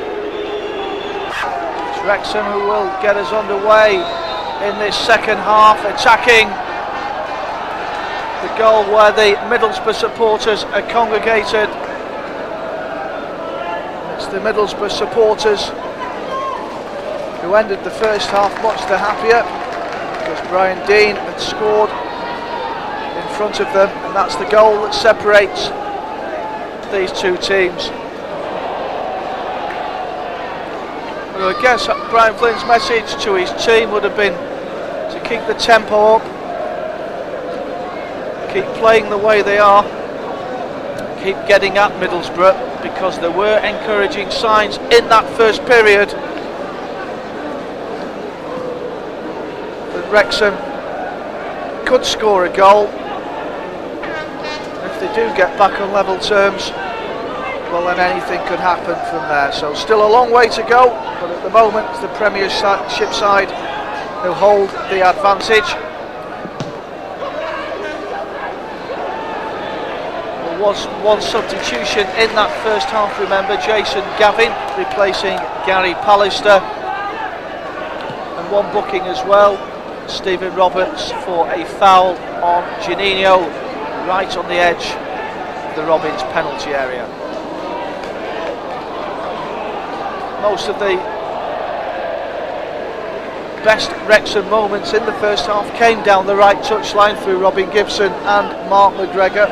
It's Wrexham who will get us underway in this second half, attacking the goal where the Middlesbrough supporters are congregated. It's the Middlesbrough supporters who ended the first half much the happier because Brian Dean had scored in front of them, and that's the goal that separates these two teams. Well, I guess Brian Flynn's message to his team would have been to keep the tempo up, keep playing the way they are, keep getting at Middlesbrough, because there were encouraging signs in that first period that Wrexham could score a goal. If they do get back on level terms, well then anything could happen from there. So still a long way to go, but at the moment it's the Premiership side who hold the advantage. Was one substitution in that first half, remember, Jason Gavin replacing Gary Pallister, and one booking as well, Stephen Roberts, for a foul on Janino right on the edge of the Robins penalty area. most of the best Wrexham moments in the first half came down the right touchline through Robin Gibson and Mark McGregor,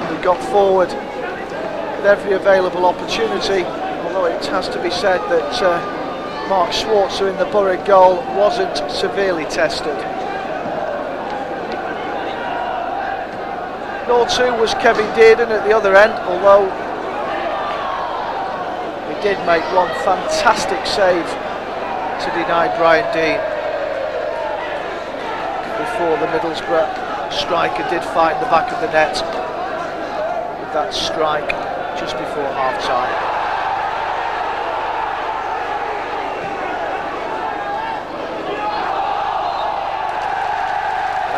who got forward with every available opportunity, although it has to be said that Mark Schwarzer in the Borough goal wasn't severely tested. 0-2 was Kevin Dearden at the other end, although he did make one fantastic save to deny Brian Dean before the Middlesbrough striker did find the back of the net with that strike just before half time.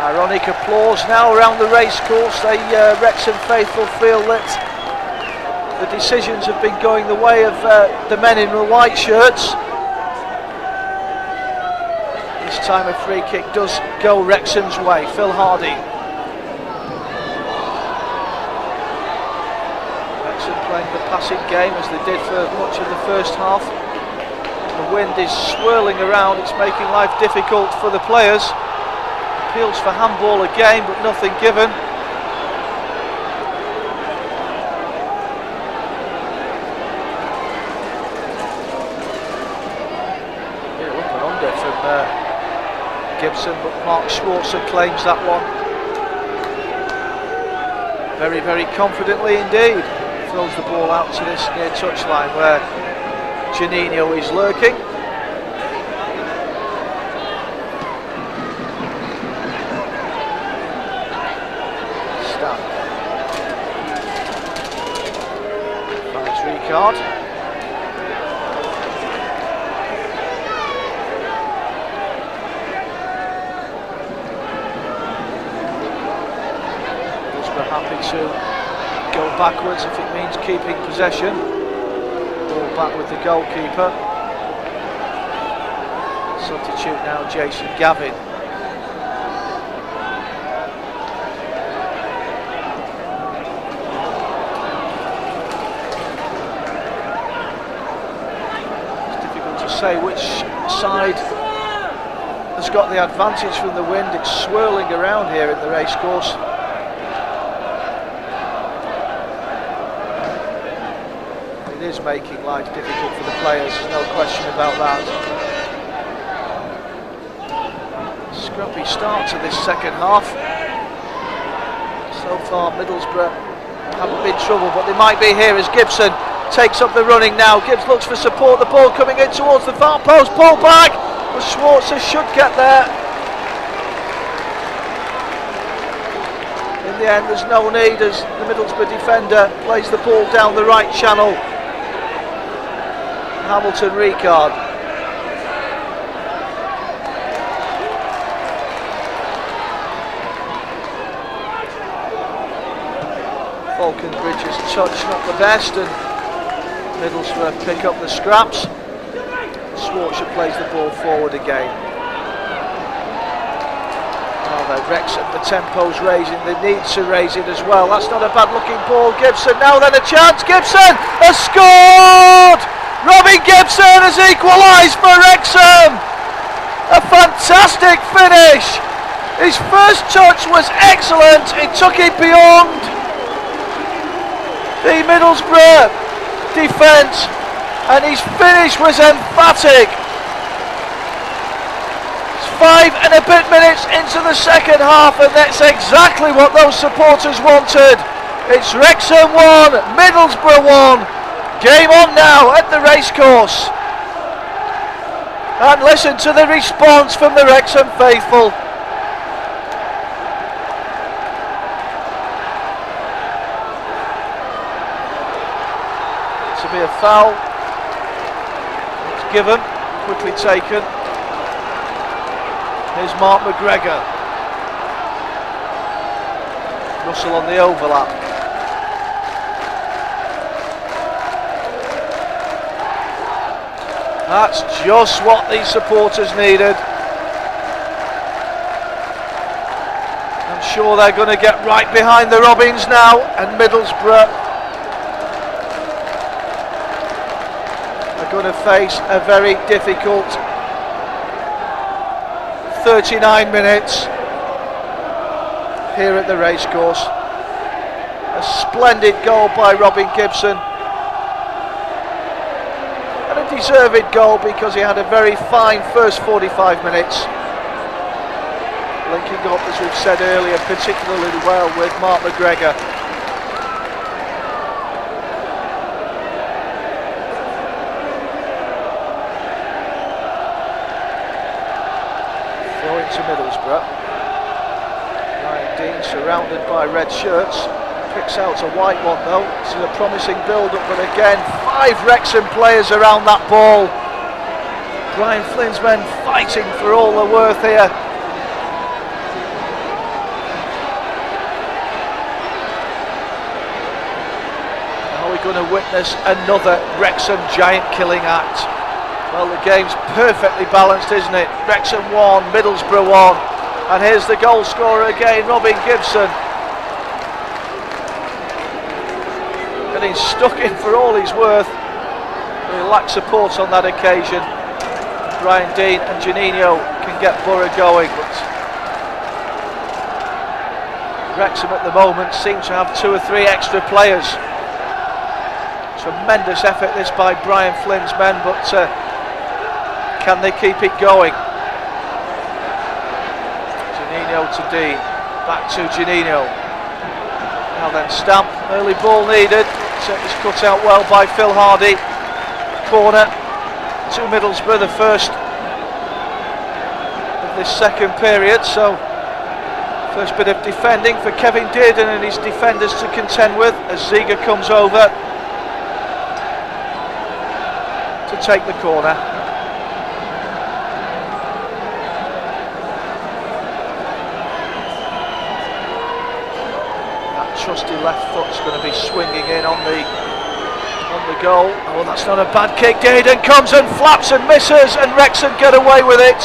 Ironic applause now around the racecourse. The Wrexham faithful feel that the decisions have been going the way of the men in the white shirts. This time a free kick does go Wrexham's way. Phil Hardy. Wrexham playing the passing game as they did for much of the first half. The wind is swirling around, it's making life difficult for the players. Appeals for handball again, but nothing given. Yeah, up and under from Gibson, but Mark Schwarzer claims that one. Very, very confidently indeed. Throws the ball out to this near touchline where Janino is lurking. Card. Middlesbrough happy to go backwards if it means keeping possession. Ball back with the goalkeeper. Substitute now Jason Gavin. Say which side has got the advantage from the wind. It's swirling around here in the racecourse. It is making life difficult for the players, there's no question about that. Scrumpy start to this second half. So far Middlesbrough haven't been trouble, but they might be here as Gibson takes up the running now. Gibbs looks for support, the ball coming in towards the far post, pull back, but Schwarzer should get there. In the end there's no need as the Middlesbrough defender plays the ball down the right channel. Hamilton Ricard. Falconbridge's touch not the best, and Middlesbrough pick up the scraps. Schwarzer plays the ball forward again. Oh, Wrexham, the tempo's raising, they need to raise it as well. That's not a bad looking ball. Gibson, now then a chance. Gibson has scored! Robin Gibson has equalised for Wrexham! A fantastic finish! His first touch was excellent, it took him beyond the Middlesbrough defence, and his finish was emphatic. It's 5 and a bit minutes into the second half, and that's exactly what those supporters wanted. It's Wrexham 1, Middlesbrough 1. Game on now at the racecourse. And listen to the response from the Wrexham faithful. To be a foul. It's given, quickly taken. Here's Mark McGregor. Russell on the overlap. That's just what these supporters needed. I'm sure they're going to get right behind the Robins now, and Middlesbrough are are going to face a very difficult 39 minutes here at the racecourse. A splendid goal by Robin Gibson, and a deserved goal because he had a very fine first 45 minutes, linking up, as we've said earlier, particularly well with Mark McGregor. Throw into Middlesbrough. Ryan Dean surrounded by red shirts. Picks out a white one though. This is a promising build-up, but again, 5 Wrexham players around that ball. Brian Flynn's men fighting for all they're worth here. Are we going to witness another Wrexham giant killing act? Well, the game's perfectly balanced, isn't it? Wrexham 1, Middlesbrough 1, and here's the goal scorer again, Robin Gibson. Getting stuck in for all he's worth. He lacked support on that occasion. Brian Dean and Janino can get Borough going, but Wrexham at the moment seem to have 2 or 3 extra players. Tremendous effort this by Brian Flynn's men, but can they keep it going? Janino to Dean, back to Janino. Now then, Stamp, early ball needed. It was cut out well by Phil Hardy. Corner to Middlesbrough, the first of this second period. So, first bit of defending for Kevin Dearden and his defenders to contend with as Ziga comes over to take the corner. Trusty left foot's going to be swinging in on the goal. Oh, that's not a bad kick. Dearden comes and flaps and misses, and Wrexham get away with it.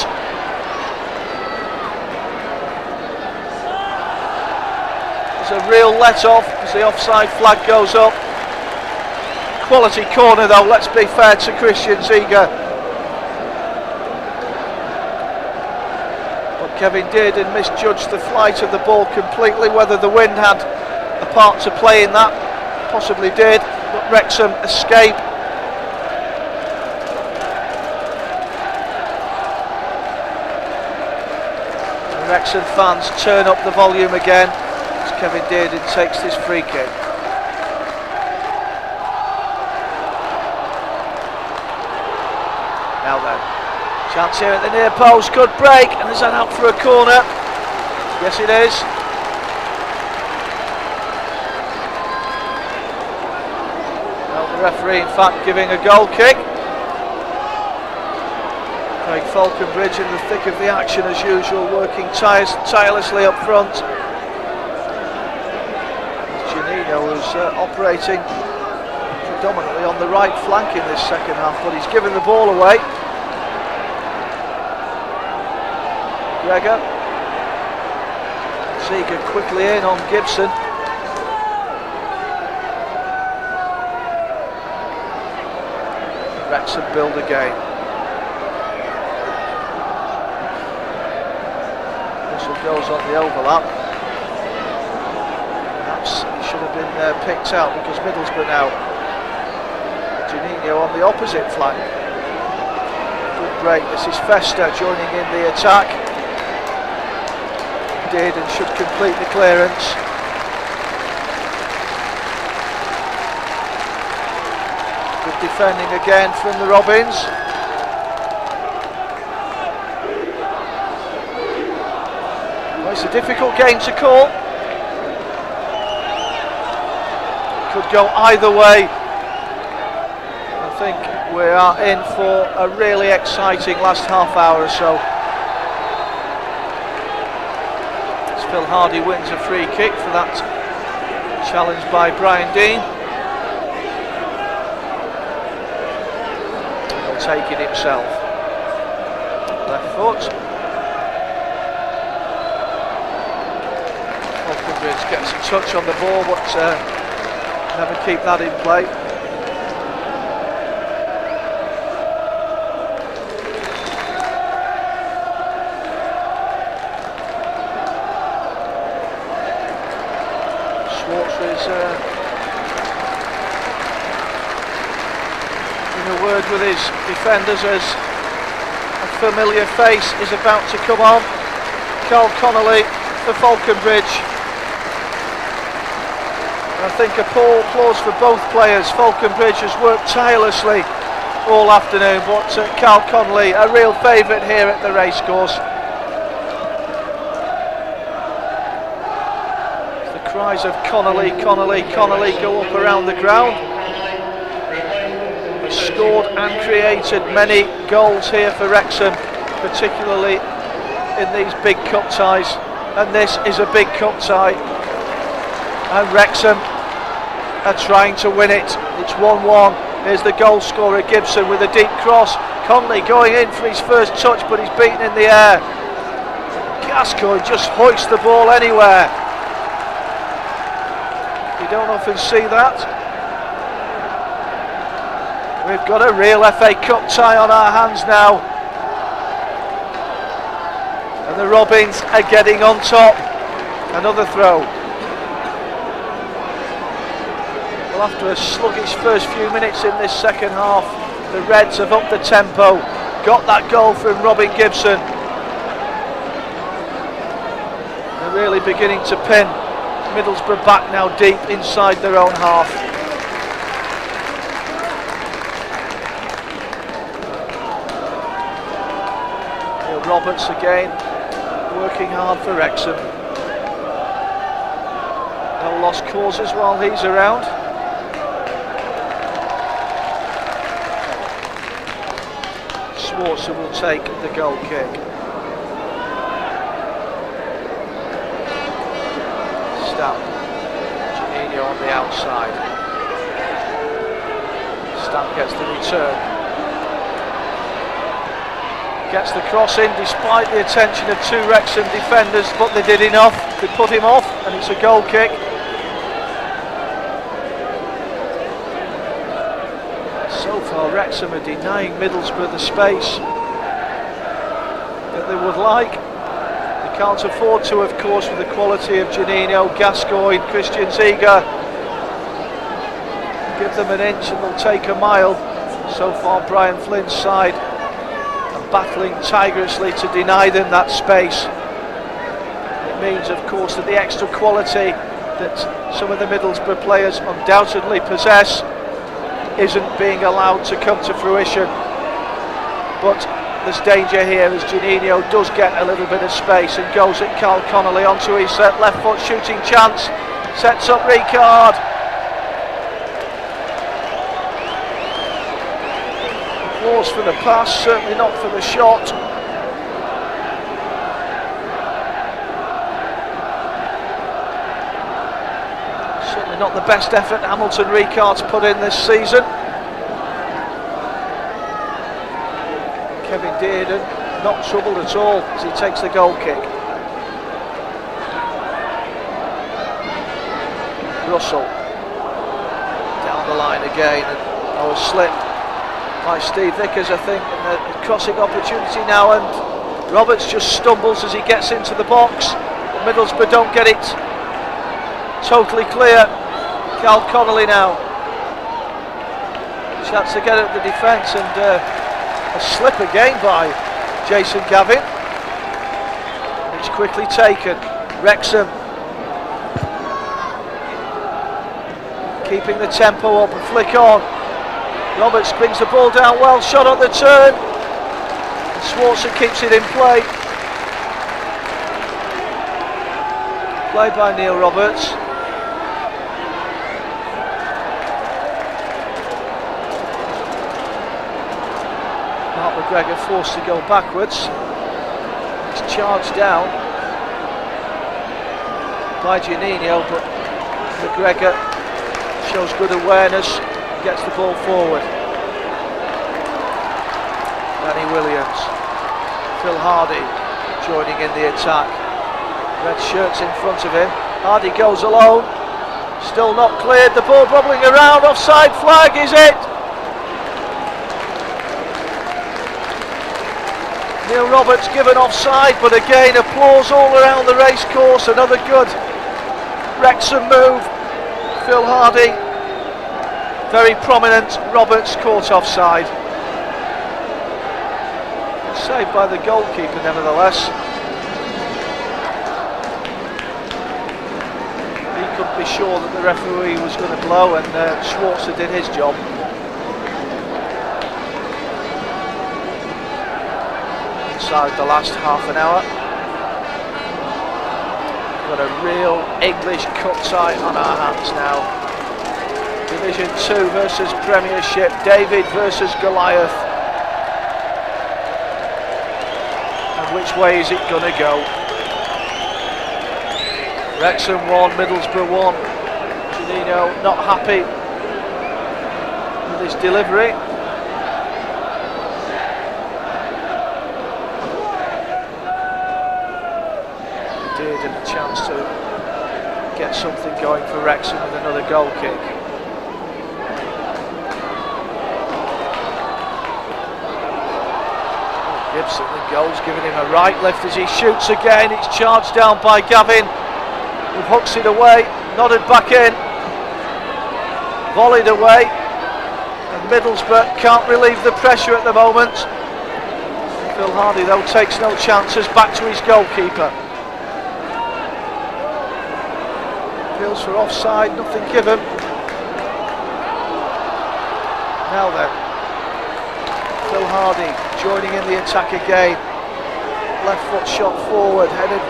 There's a real let-off as the offside flag goes up. Quality corner though, let's be fair to Christian Ziga. But Kevin Dearden misjudged the flight of the ball completely. Whether the wind had a part to play in that, possibly did, but Wrexham escape. And Wrexham fans turn up the volume again as Kevin Dearden takes this free kick. Now then, chance here at the near post, good break, and is that out for a corner? Yes it is. Referee in fact giving a goal kick. Craig Falconbridge in the thick of the action as usual, working tirelessly up front. Janino is operating predominantly on the right flank in this second half, but he's given the ball away. Gregor. Ziga quickly in on Gibson. Wrexham build again. Whistle goes on the overlap. Perhaps it should have been picked out because Middlesbrough now. Janino on the opposite flank. Good break. This is Festa joining in the attack. Dearden should complete the clearance. Defending again from the Robins. Well, it's a difficult game to call. Could go either way. I think we are in for a really exciting last half hour or so. As Phil Hardy wins a free kick for that challenge by Brian Dean. Take it himself. Left foot. Falconbridge gets a touch on the ball, but never keep that in play. Schwarzer is in a word with his defenders as a familiar face is about to come on. Carl Connolly for Falconbridge. I think applause for both players. Falconbridge has worked tirelessly all afternoon, but Carl Connolly, a real favourite here at the racecourse. The cries of Connolly, Connolly, Connolly go up around the ground. He's scored and created many goals here for Wrexham, particularly in these big cup ties, and this is a big cup tie, and Wrexham are trying to win it. It's 1-1. Here's the goal scorer Gibson with a deep cross. Conley going in for his first touch, but he's beaten in the air. Gascoigne just hoists the ball anywhere. You don't often see that. We've got a real FA Cup tie on our hands now, and the Robins are getting on top. Another throw. Well, after a sluggish first few minutes in this second half, the Reds have upped the tempo, got that goal from Robin Gibson. They're really beginning to pin Middlesbrough back now deep inside their own half. Neil Roberts again, working hard for Wrexham. No lost causes while he's around. Schwarzer will take the goal kick. Stamp. Janino on the outside. Stamp gets the return. Gets the cross in despite the attention of two Wrexham defenders, but they did enough to put him off, and it's a goal kick. So far Wrexham are denying Middlesbrough the space that they would like. They can't afford to, of course, with the quality of Janino, Gascoigne, Christian Ziga. Give them an inch and they'll take a mile. So far Brian Flynn's side are battling tigerously to deny them that space. It means, of course, that the extra quality that some of the Middlesbrough players undoubtedly possess isn't being allowed to come to fruition. But there's danger here as Janino does get a little bit of space and goes at Carl Connolly onto his left foot shooting chance. Sets up Ricard. Applause for the pass, certainly not for the shot. Not the best effort Hamilton Ricard's put in this season. Kevin Dearden not troubled at all as he takes the goal kick. Russell down the line again, and a slip by Steve Vickers, I think, and a crossing opportunity now, and Roberts just stumbles as he gets into the box. Middlesbrough don't get it totally clear. Carl Connolly now. Chance to get at the defence, and a slip again by Jason Gavin. It's quickly taken. Wrexham keeping the tempo up and flick on. Roberts brings the ball down well, shot on the turn. And Schwarzer keeps it in play. Played by Neil Roberts. McGregor forced to go backwards. He's charged down by Janino, but McGregor shows good awareness and gets the ball forward. Danny Williams, Phil Hardy joining in the attack. Red shirts in front of him. Hardy goes alone, still not cleared. The ball bobbling around. Offside flag, is it? Neil Roberts given offside, but again applause all around the racecourse. Another good Wrexham move. Phil Hardy, very prominent. Roberts caught offside. Saved by the goalkeeper nevertheless. He couldn't be sure that the referee was going to blow, and Schwarzer did his job. Inside the last half an hour. Got a real English cup tie on our hands now. Division 2 versus Premiership, David versus Goliath. And which way is it going to go? Wrexham 1, Middlesbrough 1. Janino not happy with his delivery. And a chance to get something going for Wrexham with another goal kick. Gibson, the goal's giving him a right lift as he shoots again. It's charged down by Gavin, who hooks it away, nodded back in, volleyed away, and Middlesbrough can't relieve the pressure at the moment. Phil Hardy though takes no chances, back to his goalkeeper. Appeals for offside, nothing given. Now then, Phil Hardy joining in the attack again. Left foot shot forward, headed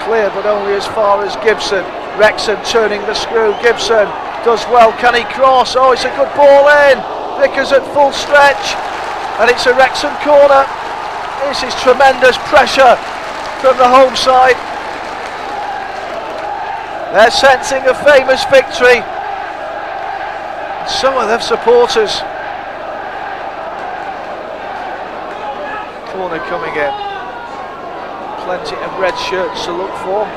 clear but only as far as Gibson. Wrexham turning the screw, Gibson does well, can he cross? Oh, it's a good ball in. Vickers at full stretch, and it's a Wrexham corner. This is tremendous pressure from the home side. They're sensing a famous victory. So are their supporters. Corner coming in. Plenty of red shirts to look for.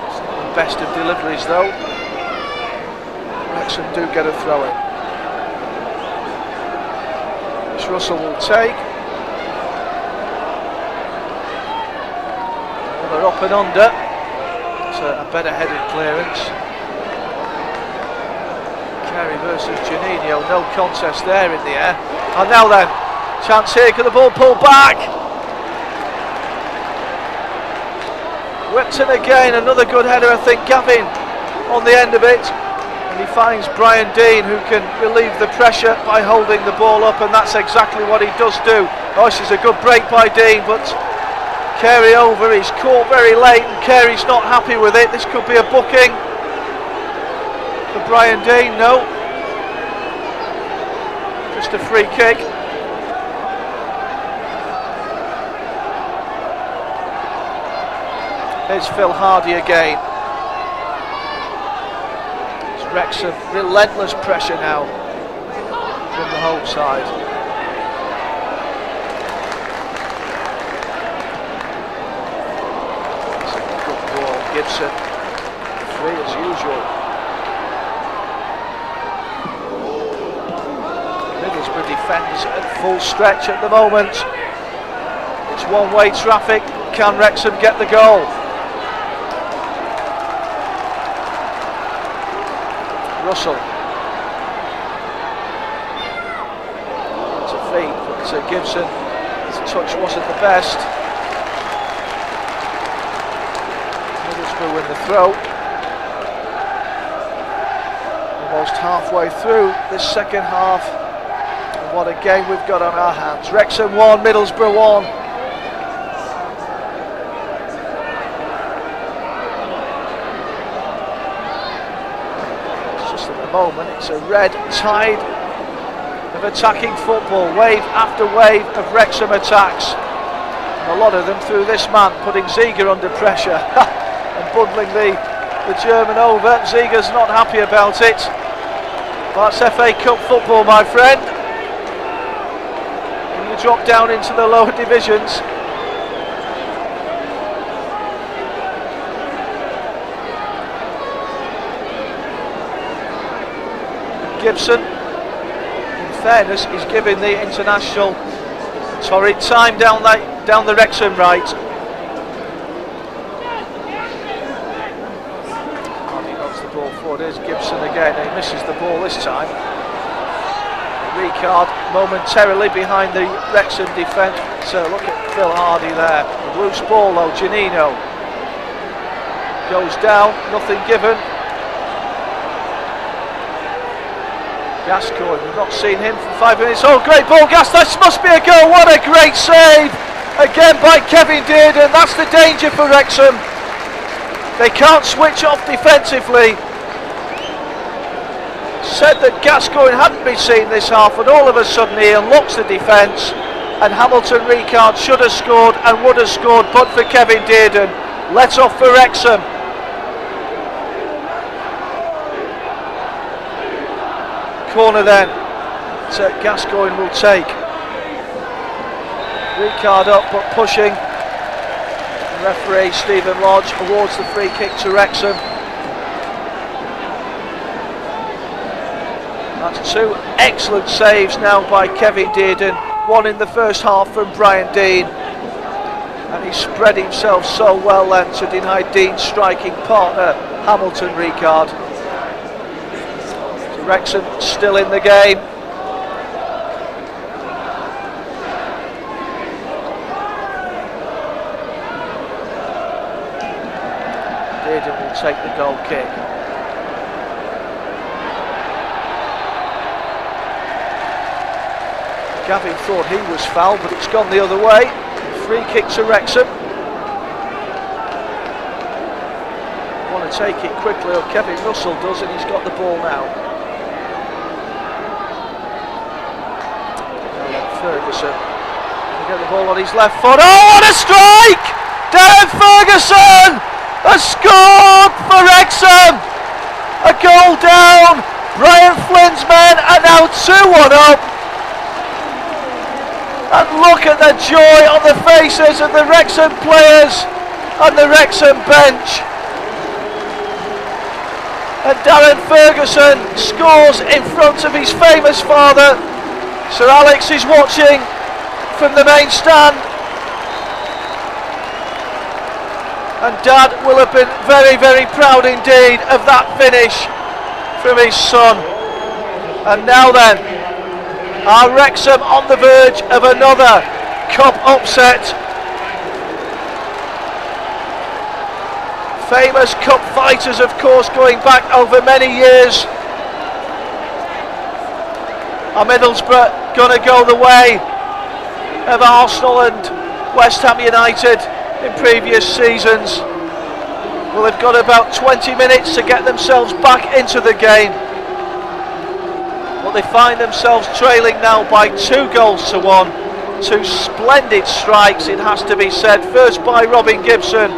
It's not the best of deliveries though. Wrexham do get a throw in. Which Russell will take. They're up and under. It's a better headed clearance. Carey versus Janino, no contest there in the air. And now then, chance here, can the ball pull back? Whipped in again, another good header, I think. Gavin on the end of it. And he finds Brian Dean, who can relieve the pressure by holding the ball up, and that's exactly what he does do. Oh, this is a good break by Dean, but Carey over, he's caught very late and Carey's not happy with it. This could be a booking for Brian Dean. No, just a free kick. Here's Phil Hardy again. It's Wrexham, relentless pressure now from the home side. Gibson, free as usual. Middlesbrough defends at full stretch at the moment. It's one-way traffic. Can Wrexham get the goal? Russell. It's a feed, but Gibson, his touch wasn't the best. Win the throw. Almost halfway through this second half, and what a game we've got on our hands. Wrexham 1, Middlesbrough 1. It's just at the moment it's a red tide of attacking football, wave after wave of Wrexham attacks, and a lot of them through this man, putting Ziege under pressure. And bundling the German over. Ziege's not happy about it. That's FA Cup football, my friend. When you drop down into the lower divisions. Gibson, in fairness, is giving the international torrid time down the Wrexham right. forward. Here's Gibson again. He misses the ball this time. Ricard momentarily behind the Wrexham defence. So look at Phil Hardy there. A loose ball though. Giannino goes down. Nothing given. Gascoigne, we've not seen him for 5 minutes. Oh, great ball, this must be a goal. What a great save again by Kevin Dearden. That's the danger for Wrexham. They can't switch off defensively. Said that Gascoigne hadn't been seen this half, and all of a sudden he unlocks the defence, and Hamilton Ricard should have scored and would have scored but for Kevin Dearden. Let off for Wrexham. Corner then that Gascoigne will take. Ricard up but pushing. The referee Stephen Lodge awards the free kick to Wrexham. That's 2 excellent saves now by Kevin Dearden. One in the first half from Brian Deane, and he spread himself so well then to deny Deane's striking partner Hamilton Ricard. Wrexham still in the game. Dearden will take the goal kick. Gavin thought he was fouled, but it's gone the other way. Free kick to Wrexham. Want to take it quickly, or Kevin Russell does, and he's got the ball now. Ferguson to get the ball on his left foot. Oh, what a strike! Darren Ferguson has scored for Wrexham. A goal down. Brian Flynn's men are now 2-1 up. And look at the joy on the faces of the Wrexham players and the Wrexham bench. And Darren Ferguson scores in front of his famous father. Sir Alex is watching from the main stand, and Dad will have been very, very proud indeed of that finish from his son. And now then, are Wrexham on the verge of another cup upset? Famous cup fighters, of course, going back over many years. Are Middlesbrough going to go the way of Arsenal and West Ham United in previous seasons? Well, they've got about 20 minutes to get themselves back into the game. But they find themselves trailing now by 2 goals to 1. 2 splendid strikes, it has to be said. First by Robin Gibson,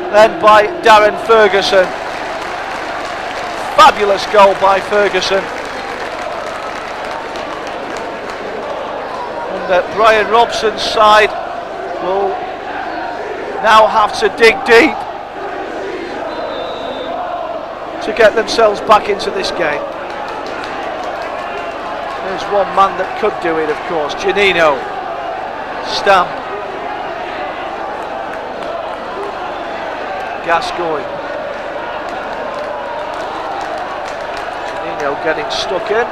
then by Darren Ferguson. Fabulous goal by Ferguson. That Brian Robson's side will now have to dig deep to get themselves back into this game. There's one man that could do it, of course, Giannino. Stamp. Gascoigne. Giannino getting stuck in.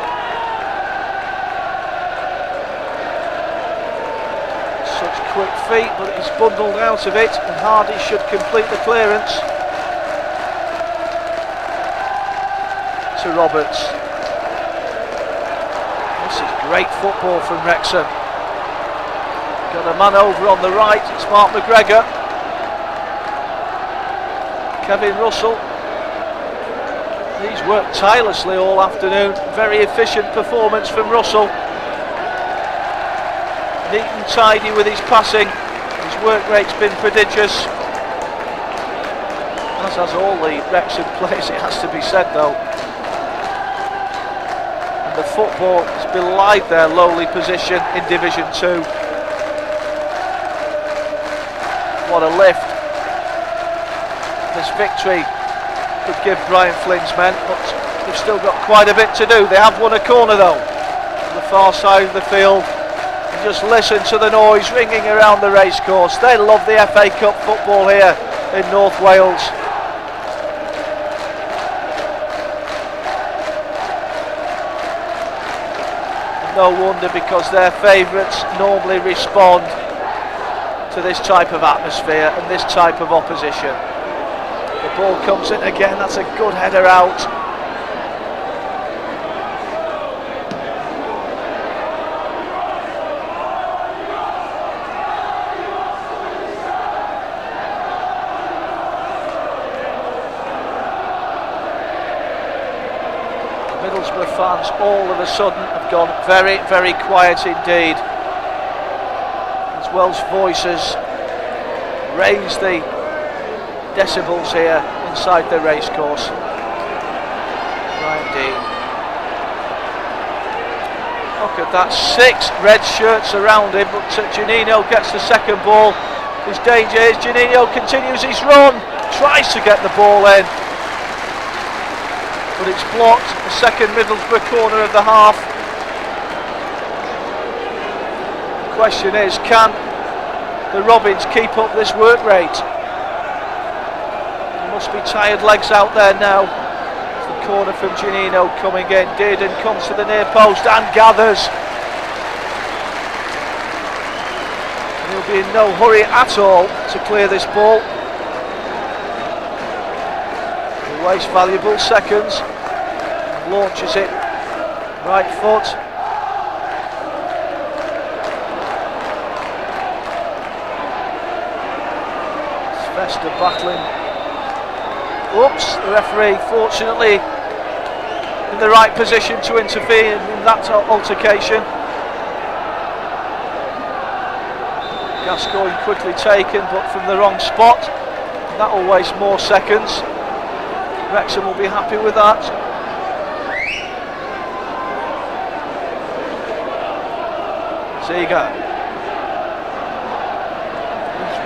Quick feet, but he's bundled out of it, and Hardy should complete the clearance to Roberts. This is great football from Wrexham. Got a man over on the right, it's Mark McGregor. Kevin Russell. He's worked tirelessly all afternoon. Very efficient performance from Russell. Neat and tidy with his passing. His work rate's been prodigious, as has all the Wrexham players, it has to be said though. And the football has belied their lowly position in Division 2. What a lift this victory could give Brian Flynn's men, but they've still got quite a bit to do. They have won a corner though, on the far side of the field. Just listen to the noise ringing around the racecourse. They love the FA Cup football here in North Wales. no wonder, because their favourites normally respond to this type of atmosphere and this type of opposition. The ball comes in again, that's a good header out. Middlesbrough fans all of a sudden have gone very, very quiet indeed. As Welsh voices raise the decibels here inside the racecourse. Ryan Dean. Look at that, 6 red shirts around him, but Janino gets the second ball. His danger is Janino continues his run, tries to get the ball in, but it's blocked. The second Middlesbrough corner of the half. The question is, can the Robins keep up this work rate? There must be tired legs out there now. It's the corner from Janino coming in. Dearden comes to the near post and gathers. And he'll be in no hurry at all to clear this ball. He'll waste valuable seconds. Launches it, right foot. Svesta battling. Oops, the referee fortunately in the right position to intervene in that altercation. Gascoigne quickly taken, but from the wrong spot. That will waste more seconds. Wrexham will be happy with that. Ziga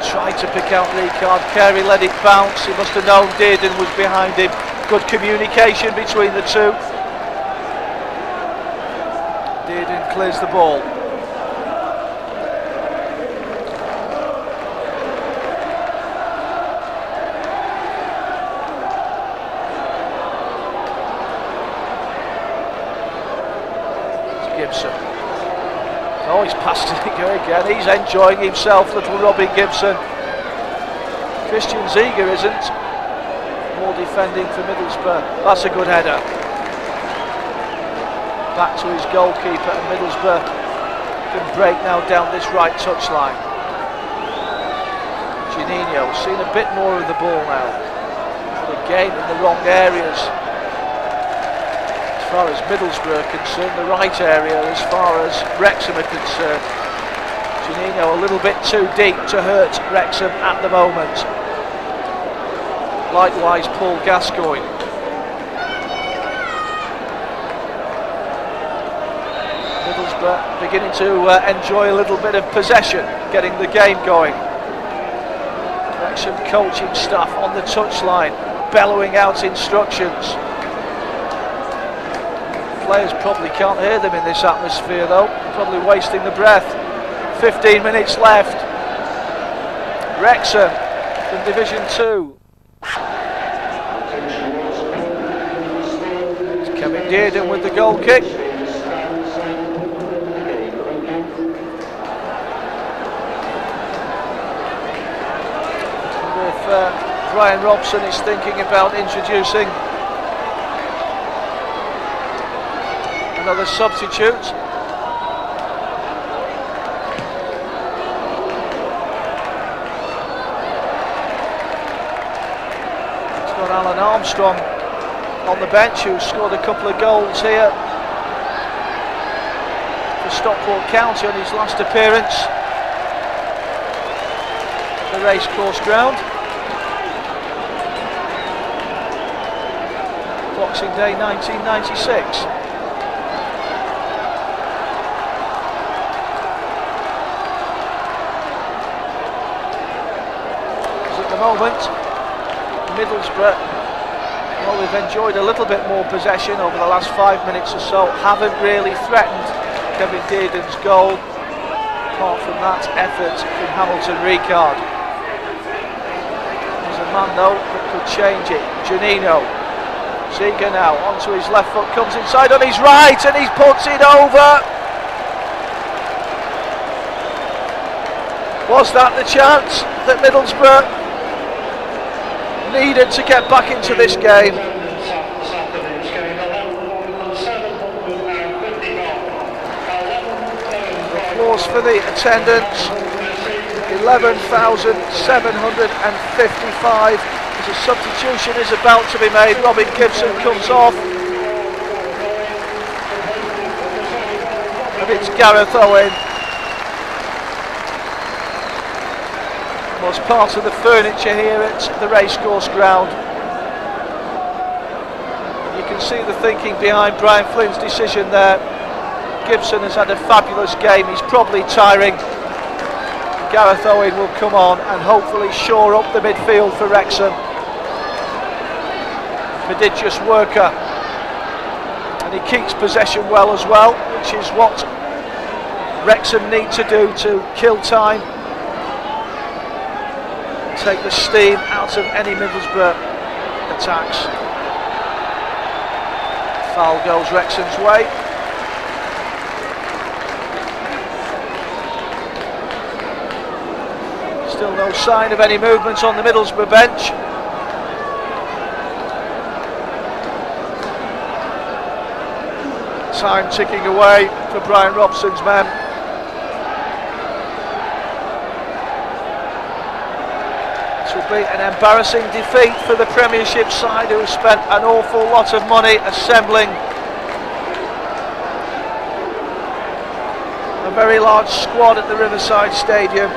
tried to pick out Ricard. Carey let it bounce. He must have known Dearden was behind him. Good communication between the two. Dearden clears the ball. It's Gibson. Oh, he's passed it again. He's enjoying himself, little Robin Gibson. Christian Ziga isn't. More defending for Middlesbrough. That's a good header. Back to his goalkeeper, and Middlesbrough can break now down this right touchline. Janino seen a bit more of the ball now. But again in the wrong areas. As far as Middlesbrough are concerned, the right area as far as Wrexham are concerned. Janino a little bit too deep to hurt Wrexham at the moment. Likewise Paul Gascoigne. Middlesbrough beginning to enjoy a little bit of possession, getting the game going. Wrexham coaching staff on the touchline, bellowing out instructions. Players probably can't hear them in this atmosphere though, probably wasting the breath. 15 minutes left. Wrexham from Division 2. It's Kevin Dearden with the goal kick. And if Brian Robson is thinking about introducing another substitute. It's got Alan Armstrong on the bench, who scored a couple of goals here for Stockport County on his last appearance at the racecourse ground. Boxing Day 1996. Moment, Middlesbrough, well, they've enjoyed a little bit more possession over the last 5 minutes or so, haven't really threatened Kevin Dearden's goal, apart from that effort from Hamilton Ricard. There's a man though that could change it. Janino. Ziga now onto his left foot, comes inside on his right and he puts it over. Was that the chance that Middlesbrough needed to get back into this game? Applause for the attendance. 11,755 as a substitution is about to be made. Robin Gibson comes off. And it's Gareth Owen. Was part of the furniture here at the racecourse ground. You can see the thinking behind Brian Flynn's decision there. Gibson has had a fabulous game. He's probably tiring. Gareth Owen will come on and hopefully shore up the midfield for Wrexham. Prodigious worker, and he keeps possession well as well, which is what Wrexham need to do to kill time, take the steam out of any Middlesbrough attacks. Foul goes Wrexham's way. Still no sign of any movement on the Middlesbrough bench. Time ticking away for Brian Robson's men. This will be an embarrassing defeat for the Premiership side, who have spent an awful lot of money assembling a very large squad at the Riverside Stadium.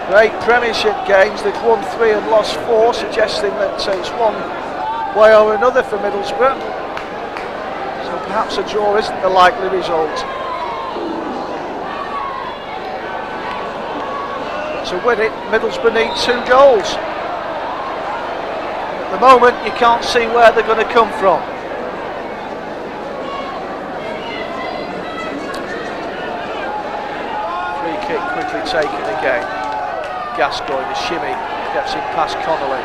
Great Premiership games, they've won 3 and lost 4, suggesting that it's one way or another for Middlesbrough. So perhaps a draw isn't the likely result. To win it, Middlesbrough need 2 goals. At the moment, you can't see where they're going to come from. Free kick quickly taken again. Gascoigne, the shimmy, gets him past Connolly.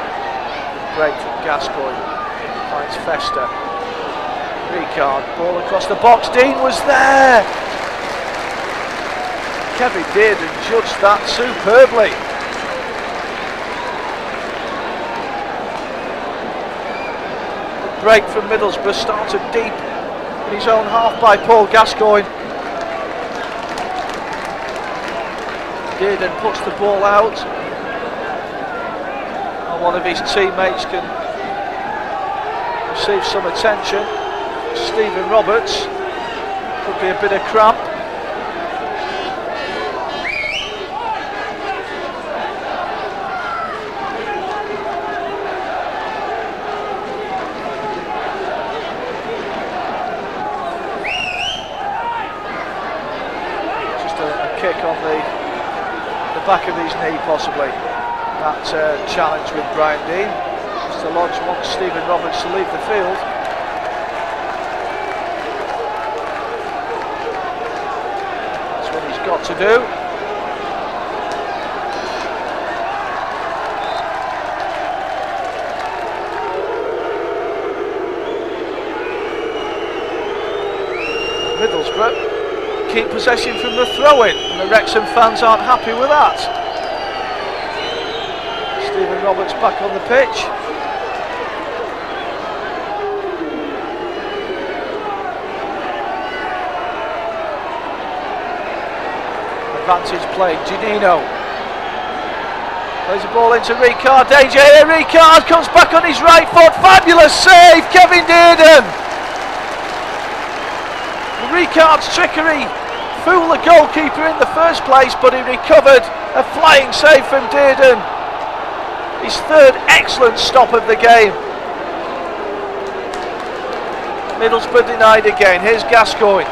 Break from Gascoigne, finds Fester. Ricard, ball across the box, Dean was there! Kevin Dearden judged that superbly. The break from Middlesbrough started deep in his own half by Paul Gascoigne. Dearden puts the ball out, and one of his teammates can receive some attention. Stephen Roberts, could be a bit of cramp. Just a kick on the back of his knee, possibly. That challenge with Brian Dean. Mr. Lodge wants Stephen Roberts to leave the field. That's what he's got to do. Middlesbrough keep possession from the throw-in, and the Wrexham fans aren't happy with that. Stephen Roberts back on the pitch. Advantage played, Janino plays the ball into Ricard, danger here, Ricard comes back on his right foot, fabulous save, Kevin Dearden! Ricard's trickery fooled the goalkeeper in the first place, but he recovered a flying save from Dearden. His 3rd excellent stop of the game. Middlesbrough denied again. Here's Gascoigne.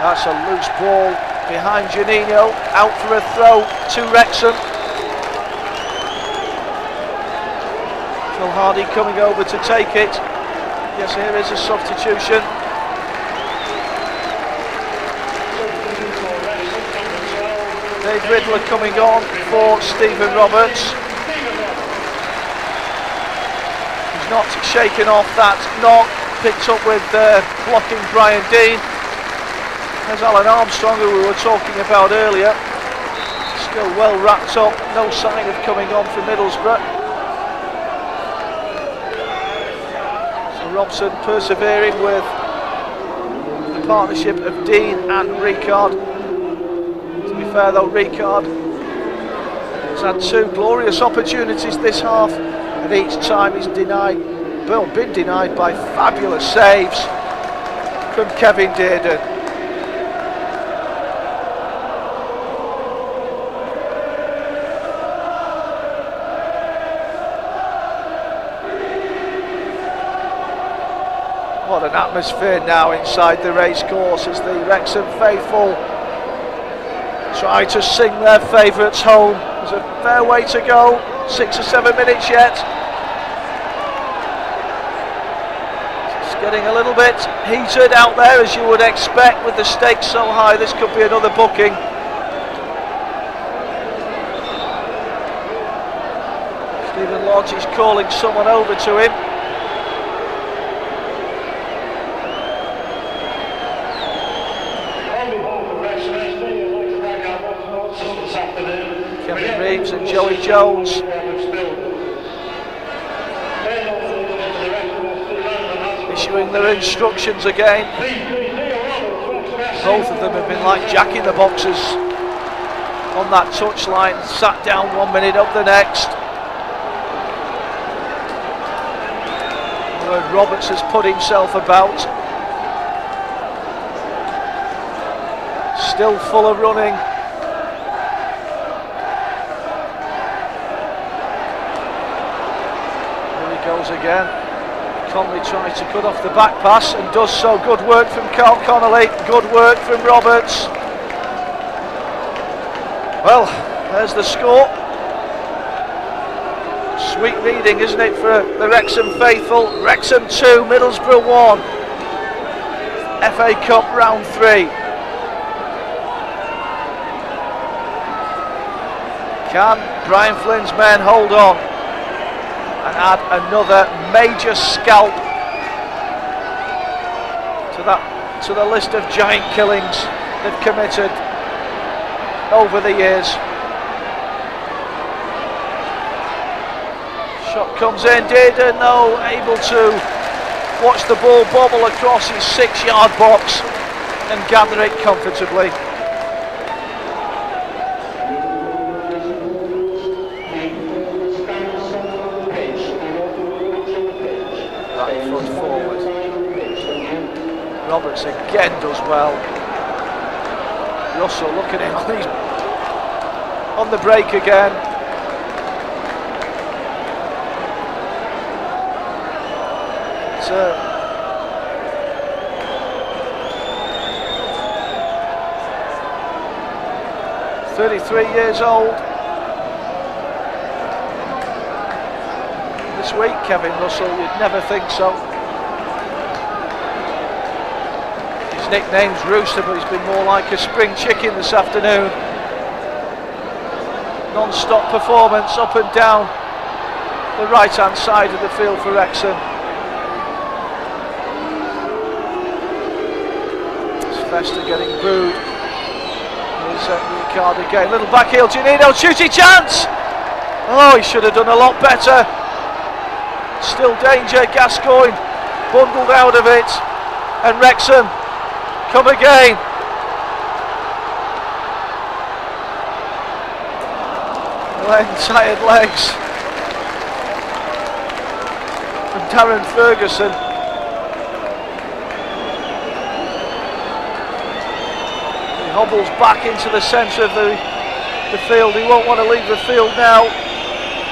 That's a loose ball behind Janino, out for a throw to Wrexham. Phil Hardy coming over to take it. Yes, here is a substitution. Dave Riddler coming on for Stephen Roberts. not shaken off that knock, picked up with blocking Brian Dean. There's Alan Armstrong, who we were talking about earlier, still well wrapped up, no sign of coming on for Middlesbrough. So Robson persevering with the partnership of Dean and Ricard. To be fair though, Ricard has had 2 glorious opportunities this half, and each time he's been denied by fabulous saves from Kevin Dearden. What an atmosphere now inside the racecourse as the Wrexham faithful try to sing their favourites home. There's a fair way to go, 6 or 7 minutes yet. It's getting a little bit heated out there, as you would expect with the stakes so high. This could be another booking. Stephen Lodge is calling someone over to him. Kevin Reeves and Joey Jones. Issuing their instructions again. Both of them have been like Jack in the boxes on that touchline, sat down 1 minute, up the next. Roberts has put himself about. Still full of running. Goes again. Conley tries to cut off the back pass and does so. Good work from Carl Connolly, good work from Roberts. Well, there's the score. Sweet reading, isn't it, for the Wrexham faithful? Wrexham 2, Middlesbrough 1. FA Cup round 3. Can Brian Flynn's men hold on and add another major scalp to the list of giant killings they've committed over the years? Shot comes in, Dearden, no, able to watch the ball bobble across his 6-yard box and gather it comfortably. Roberts again does well. Russell, look at him, he's on the break again. It's 33 years old this week, Kevin Russell, you'd never think so. Nickname's Rooster, but he's been more like a spring chicken this afternoon. Non-stop performance up and down the right-hand side of the field for Wrexham. It's Fester getting booed. Here's Ricard again, little back heel, Janino, shooting chance! Oh, he should have done a lot better. Still danger, Gascoigne bundled out of it, and Wrexham come again. Tired legs from Darren Ferguson. He hobbles back into the centre of the field. He won't want to leave the field now,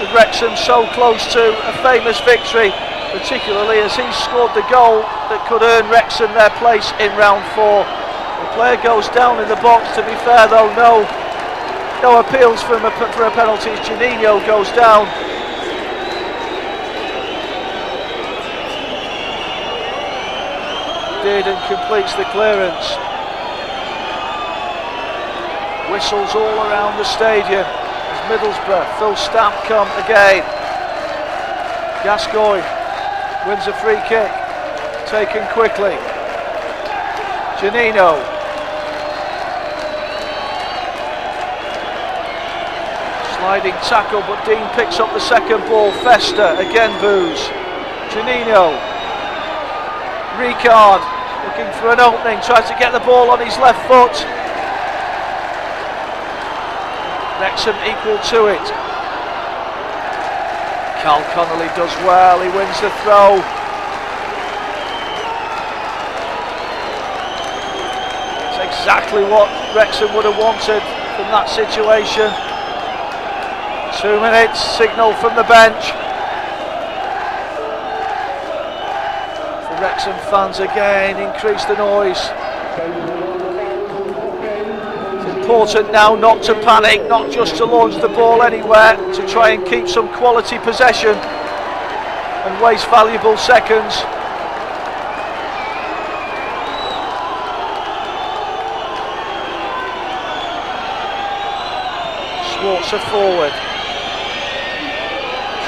with Wrexham so close to a famous victory, particularly as he scored the goal that could earn Wrexham their place in round 4. The player goes down in the box. To be fair though, no appeals for a penalty as Janino goes down. Dearden completes the clearance. Whistles all around the stadium as Middlesbrough, Phil Stamp come again. Gascoigne Wins a free kick, taken quickly. Janino. Sliding tackle, but Dean picks up the second ball. Festa, again boos. Janino. Ricard, looking for an opening, tries to get the ball on his left foot. Wrexham equal to it. Carl Connolly does well, he wins the throw. It's exactly what Wrexham would have wanted from that situation. 2 minutes, signal from the bench. The Wrexham fans again increase the noise. Important now not to panic, not just to launch the ball anywhere, to try and keep some quality possession and waste valuable seconds. Schwarzer forward,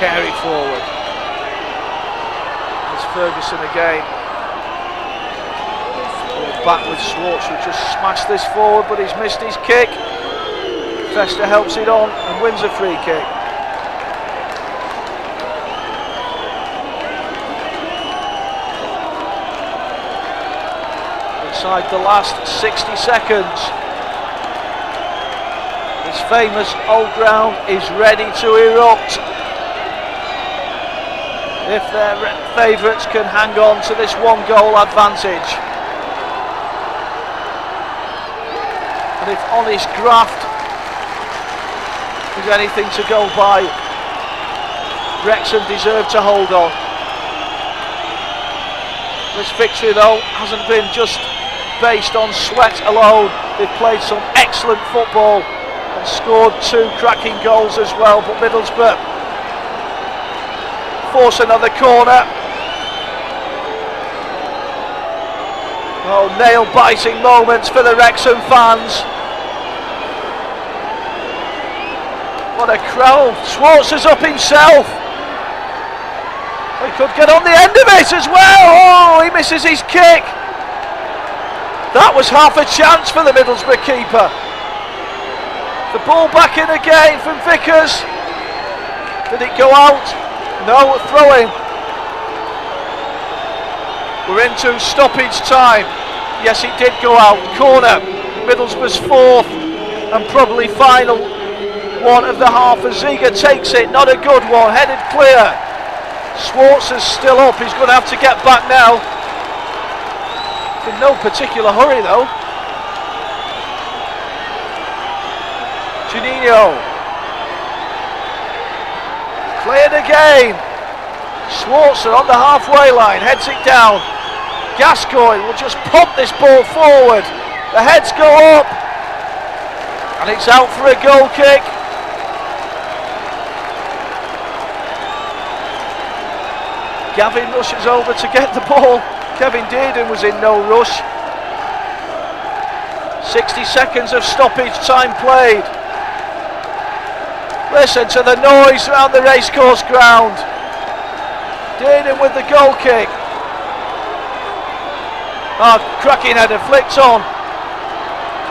Carey forward. There's Ferguson again. Back with Schwartz, who just smashed this forward, but he's missed his kick. Festa helps it on and wins a free kick. Inside the last 60 seconds, this famous old ground is ready to erupt. If their favourites can hang on to this 1-goal advantage. If honest graft is anything to go by, Wrexham deserve to hold on. This victory though hasn't been just based on sweat alone. They've played some excellent football and scored 2 cracking goals as well, but Middlesbrough force another corner. Oh, nail-biting moments for the Wrexham fans. What a crowd. Schwartzer's up himself. He could get on the end of it as well. Oh, he misses his kick. That was half a chance for the Middlesbrough keeper. The ball back in again from Vickers. Did it go out? No, throw-in. We're into stoppage time. Yes, it did go out. Corner. Middlesbrough's 4th and probably final one of the half as Ziga takes it. Not a good one. Headed clear. Schwartzer's still up. He's going to have to get back now. In no particular hurry though. Janino. Cleared again. Schwarzer on the halfway line. Heads it down. Gascoigne will just pump this ball forward. The heads go up. And it's out for a goal kick. Gavin rushes over to get the ball. Kevin Dearden was in no rush. 60 seconds of stoppage time played. Listen to the noise around the racecourse ground. Dearden with the goal kick. Cracking header, flicked on.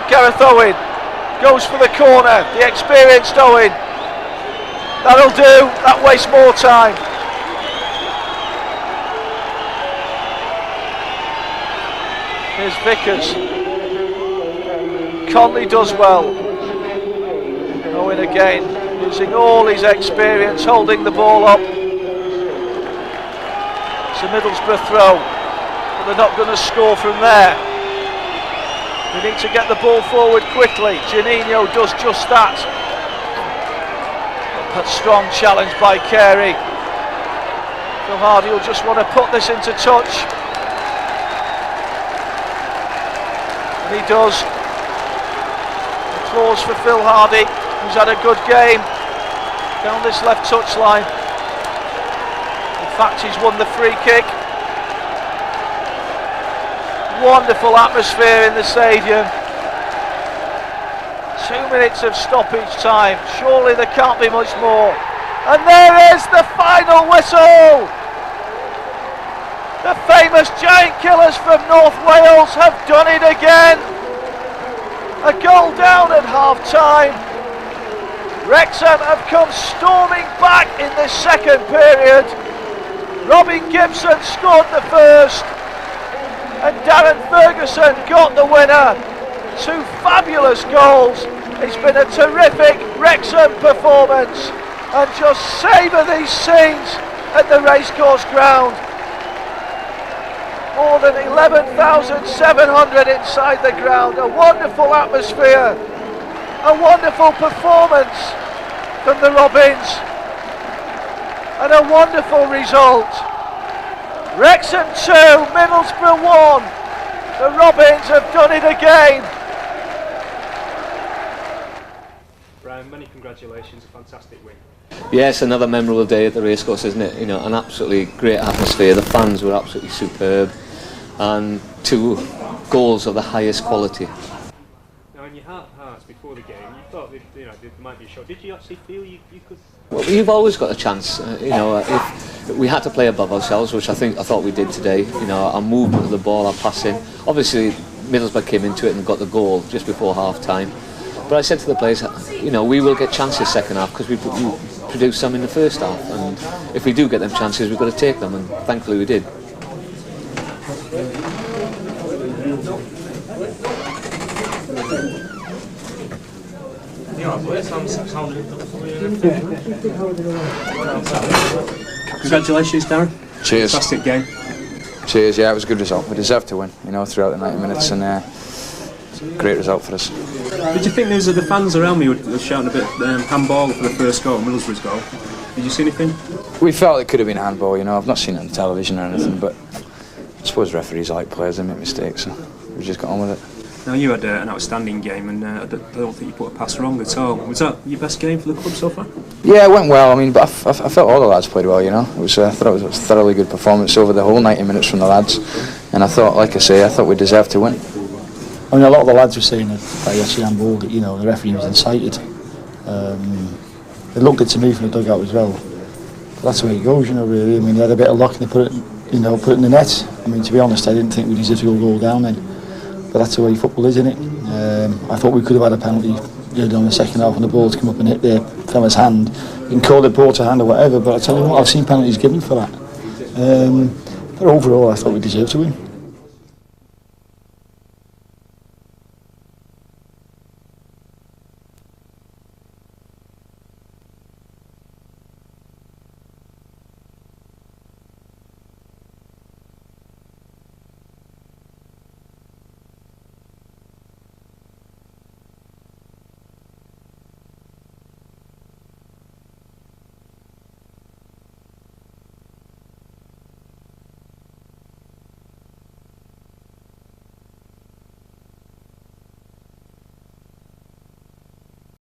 Gareth Owen goes for the corner. The experienced Owen. That'll do. That wastes more time. Here's Vickers. Conley does well. Owen again, using all his experience, holding the ball up. It's a Middlesbrough throw, but they're not going to score from there. They need to get the ball forward quickly. Janino does just that. A strong challenge by Carey. Phil Hardy will just want to put this into touch. And he does. Applause for Phil Hardy, who's had a good game down this left touchline. In fact, he's won the free kick. Wonderful atmosphere in the stadium. 2 minutes of stoppage time. Surely there can't be much more. And there is the final whistle. The famous giant killers from North Wales have done it again. A goal down at half-time. Wrexham have come storming back in this second period. Robin Gibson scored the first and Darren Ferguson got the winner. 2 fabulous goals. It's been a terrific Wrexham performance, and just savour these scenes at the racecourse ground. More than 11,700 inside the ground. A wonderful atmosphere, a wonderful performance from the Robins, and a wonderful result. Wrexham 2, Middlesbrough 1. The Robins have done it again. Brian, many congratulations, a fantastic win. Yes, another memorable day at the racecourse, isn't it? You know, an absolutely great atmosphere. The fans were absolutely superb, and 2 goals of the highest quality. Now, in your heart of hearts before the game, you thought that, there might be a shot. Did you actually feel you could? Well, you've always got a chance. If we had to play above ourselves, which I thought we did today. You know, our movement of the ball, our passing. Obviously, Middlesbrough came into it and got the goal just before half time. But I said to the players, you know, we will get chances second half because we produced some in the first half, and if we do get them chances, we've got to take them, and thankfully we did. Congratulations, Darren. Cheers. Fantastic game. Cheers, yeah, it was a good result. We deserved to win, you know, throughout the 90 minutes, and it's a great result for us. Did you think the fans around me were shouting a bit handball for the first goal, Middlesbrough's goal? Did you see anything? We felt it could have been handball, you know. I've not seen it on television or anything, but I suppose referees are like players, they make mistakes, so we just got on with it. Now, you had an outstanding game, and I don't think you put a pass wrong at all. Was that your best game for the club so far? Yeah, it went well. I mean, but I felt all the lads played well, you know. I thought it was a thoroughly good performance over the whole 90 minutes from the lads, and I thought, like I say, I thought we deserved to win. I mean, a lot of the lads were saying that they actually handballed it, you know, the referee was incited. They looked it to me from the dugout as well. But that's the way it goes, you know, really. I mean, they had a bit of luck and they put it in the net. I mean, to be honest, I didn't think we deserved to go goal down then. But that's the way football is, isn't it? I thought we could have had a penalty on the second half, and the ball to come up and hit the fella's hand. You can call it ball to hand or whatever, but I tell you what, I've seen penalties given for that. But overall, I thought we deserved to win.